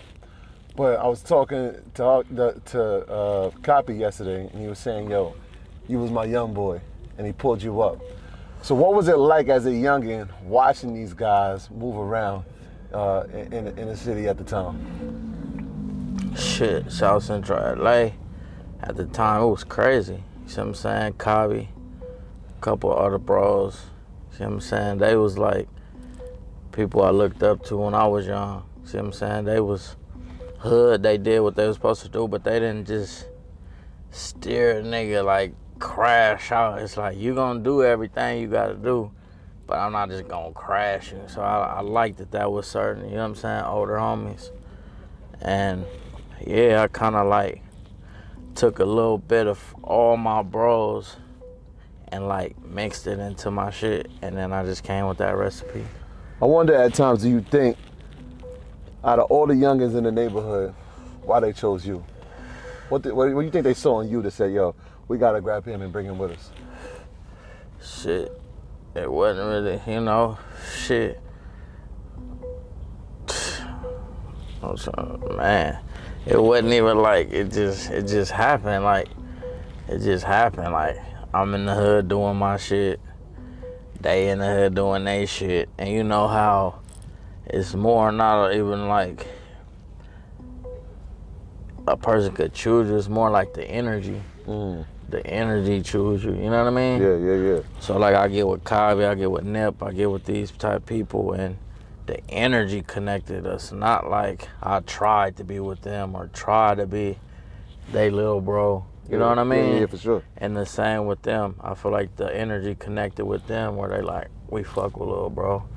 But I was talking to Cobby yesterday, and he was saying, yo, you was my young boy, and he pulled you up. So what was it like as a youngin' watching these guys move around in the city at the time? Shit, South Central LA, at the time it was crazy. You see what I'm saying? Cobby, a couple other bros, you see what I'm saying? They was like people I looked up to when I was young. See what I'm saying? They was hood, they did what they was supposed to do, but they didn't just steer a nigga like crash out. It's like, you gonna do everything you gotta do, but I'm not just gonna crash you. So I like that was certain, you know what I'm saying, older homies. And yeah, I kinda like took a little bit of all my bros and like mixed it into my shit, and then I just came with that recipe. I wonder at times, do you think, out of all the youngins in the neighborhood, why they chose you? What do you think they saw in you to say, yo, we gotta grab him and bring him with us? Shit, it wasn't really, shit. Man, it wasn't even like it just happened. Like it just happened. Like I'm in the hood doing my shit. They in the hood doing their shit. And you know how it's more not even like a person could choose you. It's more like the energy. The energy choose you. You know what I mean? Yeah. So like I get with Cobby, I get with Nip, I get with these type of people, and the energy connected us. Not like I tried to be with them or try to be they little bro. You know what I mean? Yeah, for sure. And the same with them. I feel like the energy connected with them where they like, we fuck with little bro.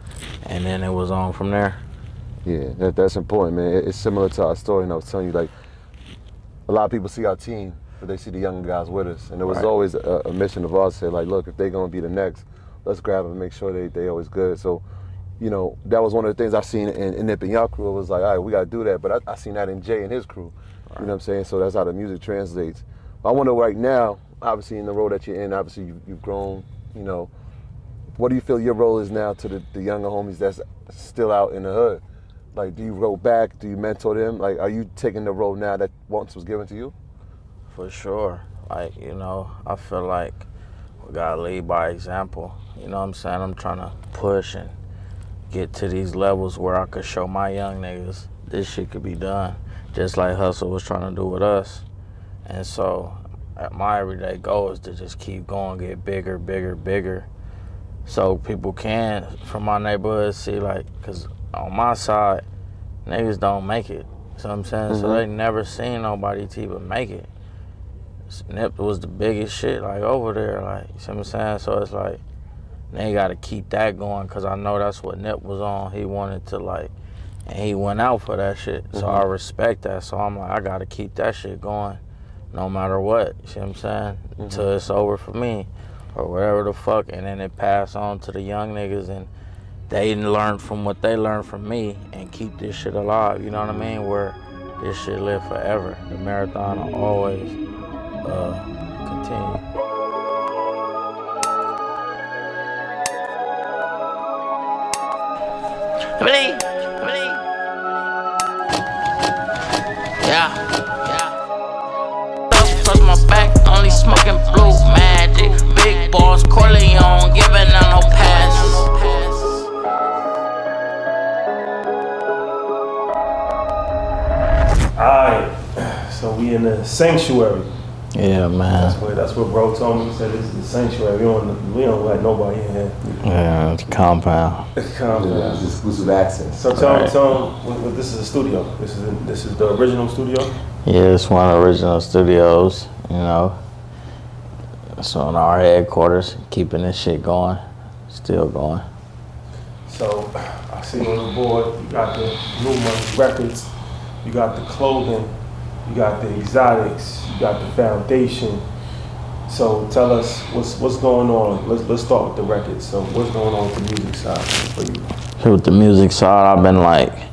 And then it was on from there. Yeah, that's important, man. It's similar to our story, and I was telling you, like, a lot of people see our team, but they see the younger guys with us. And it was always a mission of ours to say, like, look, if they're going to be the next, let's grab them and make sure they always good. So, you know, that was one of the things I seen in Nip and y'all crew. It was like, all right, we got to do that. But I seen that in Jay and his crew. You know what I'm saying? So that's how the music translates. I wonder right now, obviously in the role that you're in, obviously you've grown, you know, what do you feel your role is now to the younger homies that's still out in the hood? Like, do you go back? Do you mentor them? Like, are you taking the role now that once was given to you? For sure. Like, you know, I feel like we gotta lead by example. You know what I'm saying? I'm trying to push and get to these levels where I could show my young niggas this shit could be done, just like Hussle was trying to do with us. And so my everyday goal is to just keep going, get bigger, bigger, bigger, so people can, from my neighborhood, see, like, because on my side, niggas don't make it. You know what I'm saying? So they never seen nobody to even make it. Nip was the biggest shit, like, over there, like, you see what I'm saying? So it's like, they got to keep that going, because I know that's what Nip was on. He wanted to, like, and he went out for that shit. So I respect that. So I'm like, I got to keep that shit going no matter what. You see what I'm saying? Until it's over for me or whatever the fuck. And then it pass on to the young niggas, and they learn from what they learned from me and keep this shit alive. You know what I mean? Where this shit live forever. The marathon will always continue. Plus my back, only smoking blue magic. Big boss, Corleone, giving them no passes. Alright, so we in the sanctuary. Yeah, man. That's what bro told me. He said this is the sanctuary. We don't let nobody in here. Yeah, it's a compound. It's a compound. Yeah, it's exclusive access. So tell them, this is a studio. This is the original studio? Yeah, it's one of the original studios, you know. So in our headquarters, keeping this shit going, still going. So I see on the board, you got the New Money Records, you got the clothing, you got the exotics, you got the foundation. So tell us what's going on. Let's start with the records. So what's going on with the music side for you? Here with the music side, I've been like,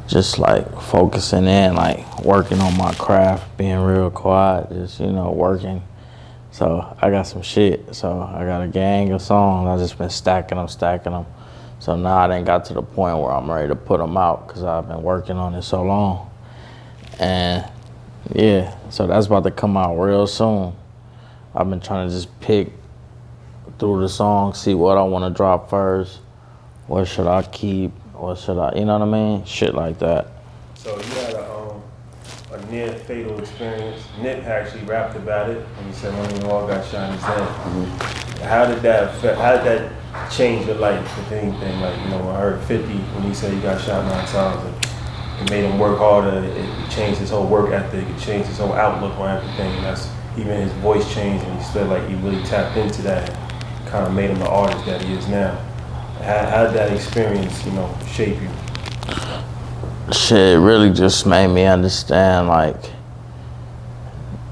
just like focusing in, like working on my craft, being real quiet, just, you know, working. So I got some shit. So I got a gang of songs. I just been stacking them. So now I done got to the point where I'm ready to put them out because I've been working on it so long. And yeah, so that's about to come out real soon. I've been trying to just pick through the songs, see what I want to drop first. What should I keep? What should I, you know what I mean? Shit like that. So you had a near fatal experience. Nip actually rapped about it when he said one of you all got shot in his head. How did that change your life, if anything? Like, you know, I heard 50 when he said he got shot 9 times. And it made him work harder. It changed his whole work ethic. It changed his whole outlook on everything. And that's even his voice changed, and he still like he really tapped into that. Kind of made him the artist that he is now. How did that experience, you know, shape you? Shit really just made me understand, like,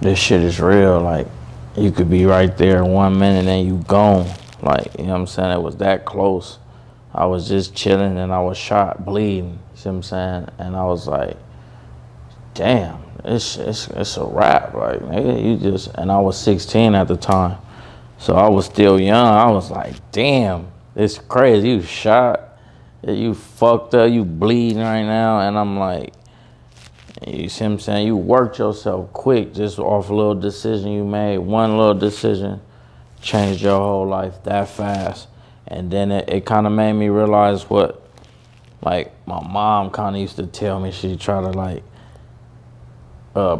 this shit is real. Like, you could be right there 1 minute and you gone. Like, you know what I'm saying? It was that close. I was just chilling and I was shot, bleeding. You see what I'm saying? And I was like, damn, it's a wrap. Like, nigga, you just, and I was 16 at the time. So I was still young. I was like, damn, it's crazy. You shot. you fucked up, you bleeding right now. And I'm like, you see what I'm saying? You worked yourself quick just off a little decision you made. One little decision changed your whole life that fast. And then it kind of made me realize what, like, my mom kind of used to tell me. She tried to, like,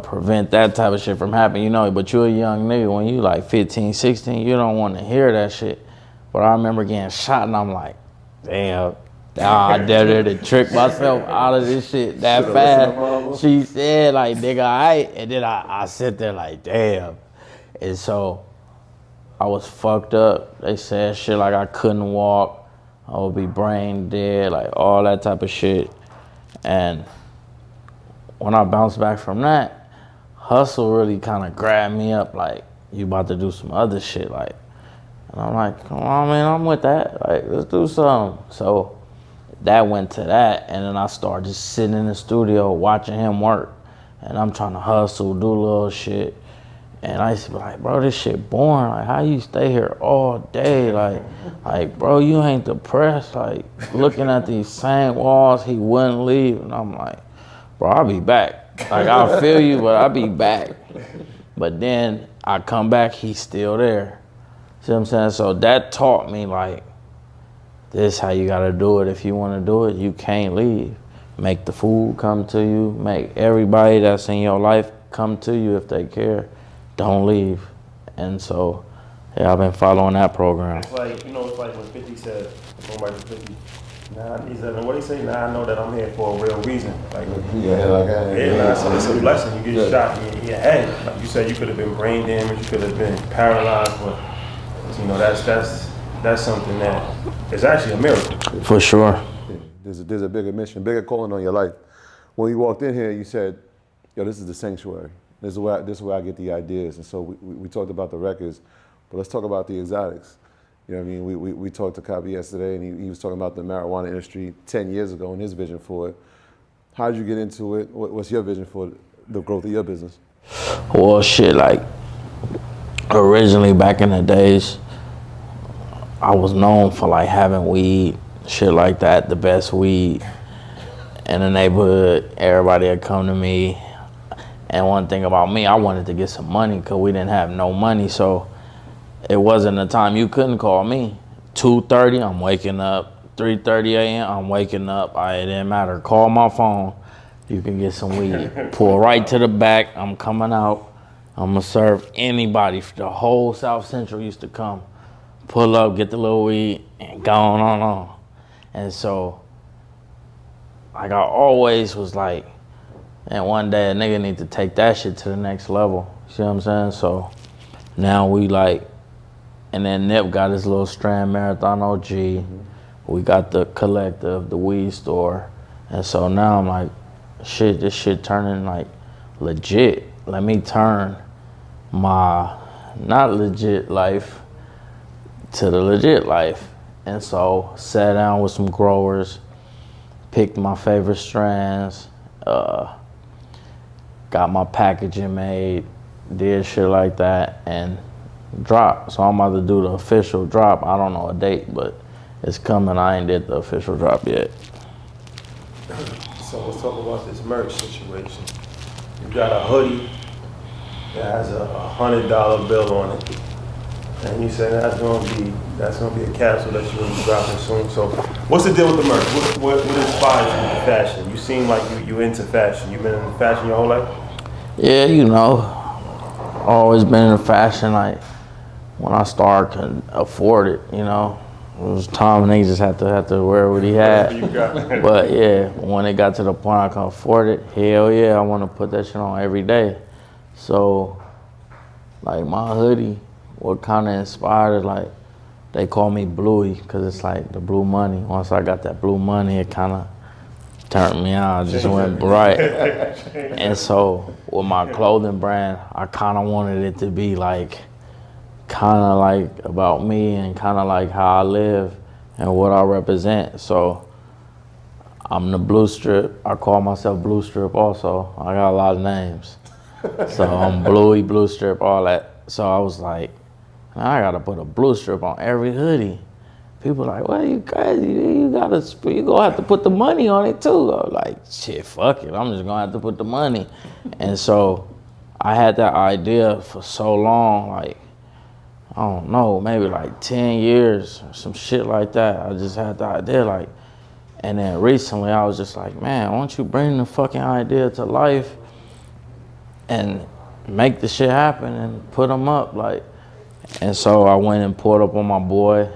prevent that type of shit from happening, you know. But you're a young nigga. When you, like, 15, 16, you don't want to hear that shit. But I remember getting shot, and I'm like, damn. I dare to trick myself out of this shit that fast. She said, like, nigga, aight. And then I sit there like, damn. And so I was fucked up. They said shit like I couldn't walk. I would be brain dead, like all that type of shit. And when I bounced back from that, Hustle really kind of grabbed me up like, you about to do some other shit. Like, and I'm like, come on, man, I'm with that. Like, let's do something. So that went to that, and then I started just sitting in the studio watching him work, and I'm trying to hustle, do little shit, and I used to be like, bro, this shit boring. Like, how you stay here all day? Like, bro, you ain't depressed? Like, looking at these same walls, he wouldn't leave, and I'm like, bro, I'll be back. Like, I'll feel you, but I'll be back. But then I come back, he's still there. See what I'm saying? So that taught me, like, this is how you gotta do it. If you wanna do it, you can't leave. Make the food come to you. Make everybody that's in your life come to you if they care. Don't leave. And so, yeah, I've been following that program. It's like, you know, it's like when 50 said, going back to 50, he said, what he say? Now I know that I'm here for a real reason. Like, so it's a blessing. You get shot in your head. Like you said, you could have been brain damaged, you could have been paralyzed, but you know, that's something that is actually a miracle. For sure. There's a bigger mission, bigger calling on your life. When you walked in here, you said, yo, this is the sanctuary. This is where I get the ideas. And so we talked about the records, but let's talk about the exotics. You know what I mean? We talked to Cobby yesterday, and he was talking about the marijuana industry 10 years ago and his vision for it. How did you get into it? What's your vision for the growth of your business? Well, shit, like, originally back in the days, I was known for, like, having weed, shit like that, the best weed in the neighborhood. Everybody would come to me. And one thing about me, I wanted to get some money because we didn't have no money. So it wasn't a time you couldn't call me. 2:30, I'm waking up. 3:30 a.m., I'm waking up. It didn't matter. Call my phone. You can get some weed. Pull right to the back. I'm coming out. I'm going to serve anybody. The whole South Central used to come. Pull up, get the little weed, and go on. And so, like, I always was like, and one day a nigga need to take that shit to the next level. See what I'm saying? So now we like, and then Nip got his little strand Marathon OG. We got the collective, the weed store. And so now I'm like, shit, this shit turning like legit. Let me turn my not legit life to the legit life. And so sat down with some growers, picked my favorite strands, got my packaging made, did shit like that, and dropped. So I'm about to do the official drop. I don't know a date, but it's coming. I ain't did the official drop yet. So let's talk about this merch situation. You got a hoodie that has a $100 bill on it, and you say that's gonna be a capsule that you're gonna be dropping soon. So what's the deal with the merch? What inspires you with fashion? You seem like you into fashion. You've been in fashion your whole life? Yeah, you know, always been in fashion. Like when I started, could afford it. You know, it was time niggas just had to wear what he had. But yeah, when it got to the point I could afford it, hell yeah, I want to put that shit on every day. So, like my hoodie, what kind of inspired it, like they call me Bluey because it's like the blue money. Once I got that blue money, it kind of turned me on. I just went bright. And so with my clothing brand, I kind of wanted it to be like, kind of like about me and kind of like how I live and what I represent. So I'm the Blue Strip. I call myself Blue Strip also. I got a lot of names. So I'm Bluey, Blue Strip, all that. So I was like, man, I gotta put a blue strip on every hoodie. people like, well, you crazy, you gonna have to put the money on it too. I was like, shit, fuck it, I'm just gonna have to put the money. And so I had that idea for so long, like, I don't know, maybe like 10 years or some shit like that. I just had the idea, like, and then recently I was just like, man, why don't you bring the fucking idea to life and make the shit happen and put them up, like. And so I went and pulled up on my boy,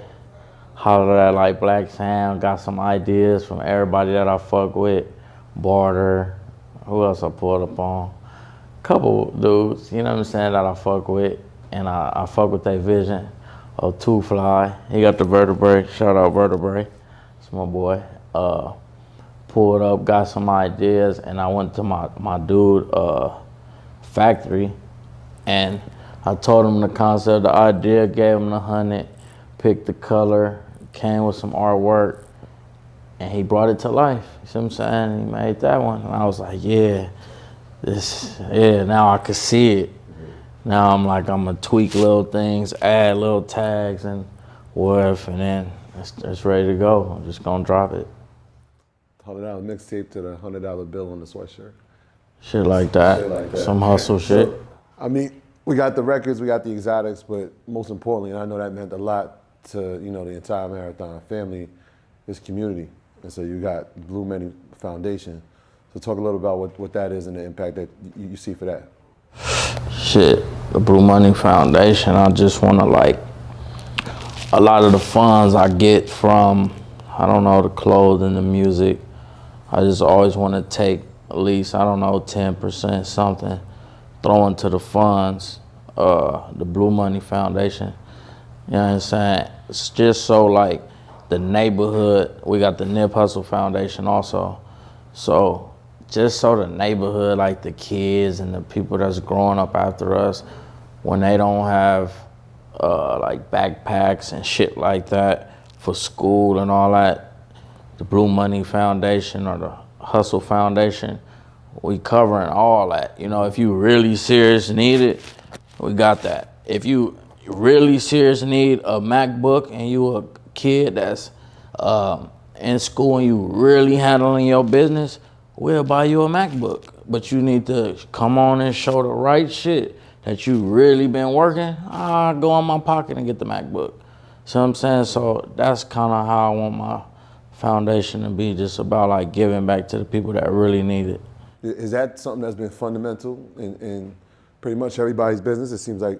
hollered at like Blacc Sam, got some ideas from everybody that I fuck with, Mortar, who else I pulled up on? Couple dudes, you know what I'm saying, that I fuck with, and I fuck with their vision of Two Fly. He got the vertebrae, shout out vertebrae, it's my boy. Pulled up, got some ideas, and I went to my dude factory, and I told him the concept, the idea, gave him the 100, picked the color, came with some artwork, and he brought it to life. You see what I'm saying? He made that one, and I was like, yeah, now I could see it. Now I'm gonna tweak little things, add little tags and whatever, and then it's ready to go. I'm just gonna drop it. $100 mixtape to the $100 bill on the sweatshirt. Shit like that. Some hustle shit. So, I mean, we got the records, we got the exotics, but most importantly, and I know that meant a lot to the entire Marathon family, is community. And so you got Blue Money Foundation. So talk a little about what that is and the impact that you see for that. Shit, the Blue Money Foundation, I just want to, like, a lot of the funds I get from, I don't know, the clothes and the music, I just always want to take at least, I don't know, 10% something, throw into the funds, the Blue Money Foundation. You know what I'm saying? It's just so, like, the neighborhood, we got the Nipsey Hussle Foundation also. So just so the neighborhood, like the kids and the people that's growing up after us, when they don't have like backpacks and shit like that for school and all that, the Blue Money Foundation or the Hustle Foundation, we covering all that. You know, if you really serious need it, we got that. If you really serious need a MacBook and you a kid that's in school and you really handling your business, we'll buy you a MacBook. But you need to come on and show the right shit that you really been working. I'll go in my pocket and get the MacBook. See what I'm saying? So that's kind of how I want my foundation to be, just about like giving back to the people that really need it. Is that something that's been fundamental in pretty much everybody's business? It seems like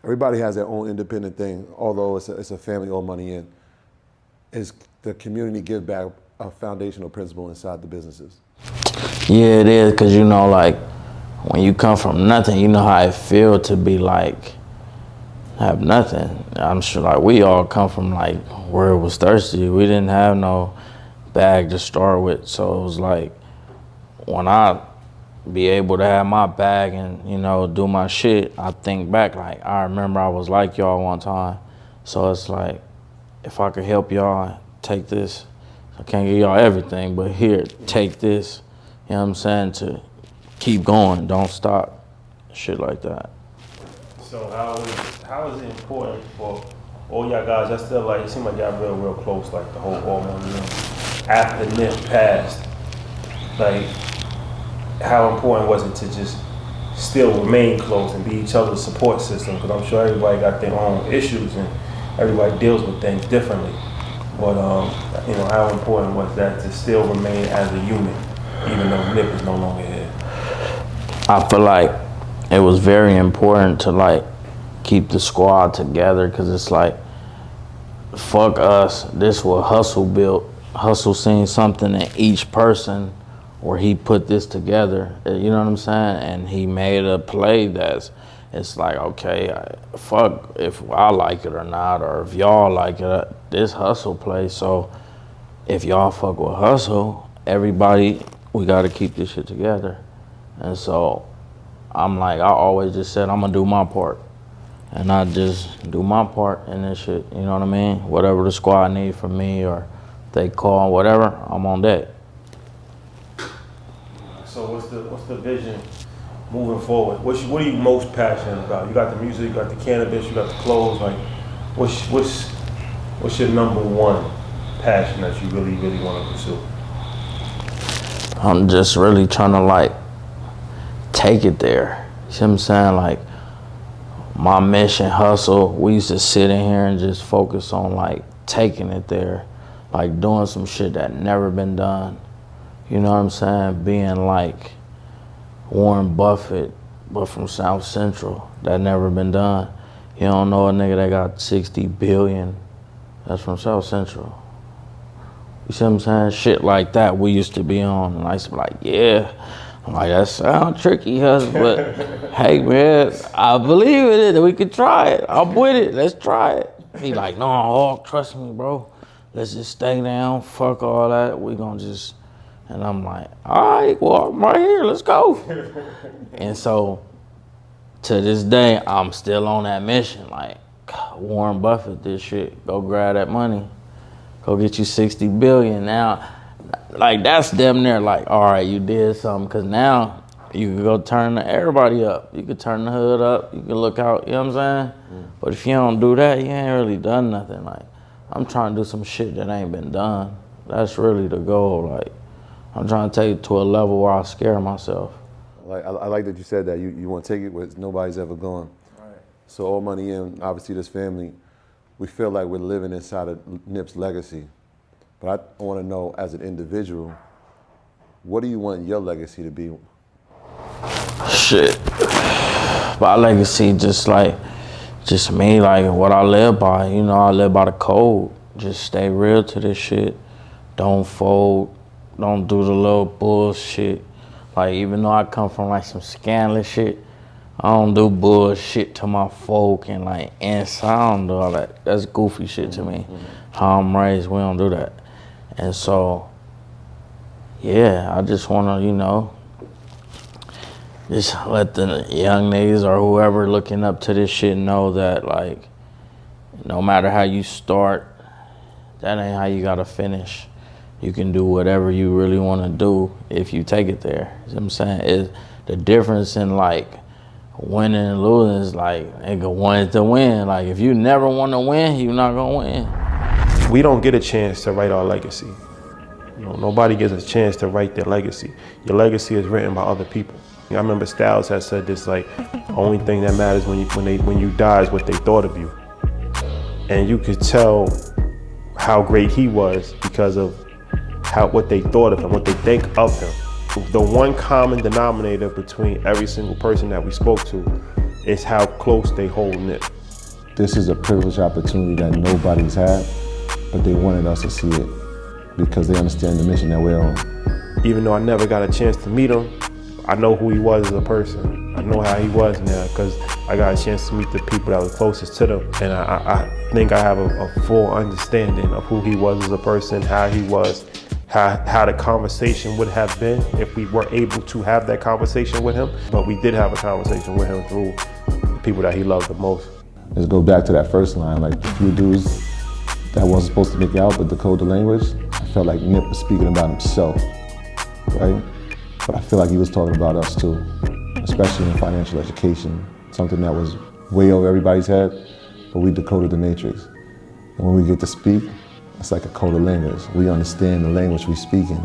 everybody has their own independent thing, although it's a family all money in. Is the community give back a foundational principle inside the businesses? Yeah, it is, because you know, like, when you come from nothing, you know how it feel to be like, have nothing. I'm sure, like, we all come from, like, where it was thirsty. We didn't have no bag to start with, so it was like, when I be able to have my bag and, you know, do my shit, I think back, like, I remember I was like y'all one time. So it's like, if I could help y'all, take this. I can't give y'all everything, but here, take this. You know what I'm saying? To keep going, don't stop, shit like that. So how is it important for all y'all guys? That's still like, it seems like y'all real close, like the whole All Money In. After Nip passed, like, how important was it to just still remain close and be each other's support system? Because I'm sure everybody got their own issues and everybody deals with things differently. But you know, how important was that to still remain as a unit, even though Nip is no longer here? I feel like it was very important to, like, keep the squad together, because it's like, fuck us, this was Hustle built. Hustle seen something in each person where he put this together, you know what I'm saying? And he made a play that's, it's like, okay, fuck if I like it or not, or if y'all like it, this Hustle play. So if y'all fuck with Hustle, everybody, we gotta keep this shit together. And so I'm like, I always just said, I'm gonna do my part. And I just do my part in this shit, you know what I mean? Whatever the squad need from me, or they call, whatever, I'm on that. So what's the vision moving forward? What are you most passionate about? You got the music, you got the cannabis, you got the clothes. Like, what's What's your number one passion that you really, really want to pursue? I'm just really trying to like take it there. You see what I'm saying? Like my mission, hustle, we used to sit in here and just focus on like taking it there, like doing some shit that never been done. You know what I'm saying? Being like Warren Buffett, but from South Central, that never been done. You don't know a nigga that got 60 billion, that's from South Central. You see what I'm saying? Shit like that we used to be on, and I used to be like, yeah. I'm like, that sound tricky, husband, but hey man, I believe in it, we could try it. I'm with it, let's try it. He like, no, Hawk, trust me, bro. Let's just stay down, fuck all that, we gonna just, and I'm like, all right, well, I'm right here, let's go. And so, to this day, I'm still on that mission. Like, Warren Buffett, this shit, go grab that money. Go get you 60 billion. Now, like, that's damn near like, all right, you did something. Because now, you can go turn everybody up. You could turn the hood up. You can look out, you know what I'm saying? But if you don't do that, you ain't really done nothing. Like, I'm trying to do some shit that ain't been done. That's really the goal. Like, I'm trying to take it to a level where I scare myself. Like I like that you said that you want to take it where nobody's ever gone. Right. So all money in, obviously this family, we feel like we're living inside of Nip's legacy. But I want to know, as an individual, what do you want your legacy to be? Shit. My legacy just me, like what I live by. You know, I live by the code. Just stay real to this shit. Don't fold. Don't do the little bullshit. Like, even though I come from like some scandalous shit, I don't do bullshit to my folk and like inside. I don't do all that. That's goofy shit to me. How I'm raised, we don't do that. And so, yeah, I just wanna, you know, just let the young niggas or whoever looking up to this shit know that, like, no matter how you start, that ain't how you gotta finish. You can do whatever you really want to do if you take it there. You know what I'm saying? It's the difference in like winning and losing is like, nigga wanted to win. Like, if you never want to win, you're not gonna win. We don't get a chance to write our legacy. You know, nobody gets a chance to write their legacy. Your legacy is written by other people. I remember Styles had said this, like, the only thing that matters when you die is what they thought of you. And you could tell how great he was because of what they thought of him, what they think of him. The one common denominator between every single person that we spoke to is how close they hold Nip. This is a privileged opportunity that nobody's had, but they wanted us to see it because they understand the mission that we're on. Even though I never got a chance to meet him, I know who he was as a person. I know how he was now because I got a chance to meet the people that were closest to them. And I think I have a full understanding of who he was as a person, how he was, how the conversation would have been if we were able to have that conversation with him. But we did have a conversation with him through the people that he loved the most. Let's go back to that first line, like the few dudes that wasn't supposed to make it out but decode the language. I felt like Nip was speaking about himself, right? But I feel like he was talking about us too, especially in financial education, something that was way over everybody's head, but we decoded the matrix. And when we get to speak, it's like a code of language. We understand the language we speak in.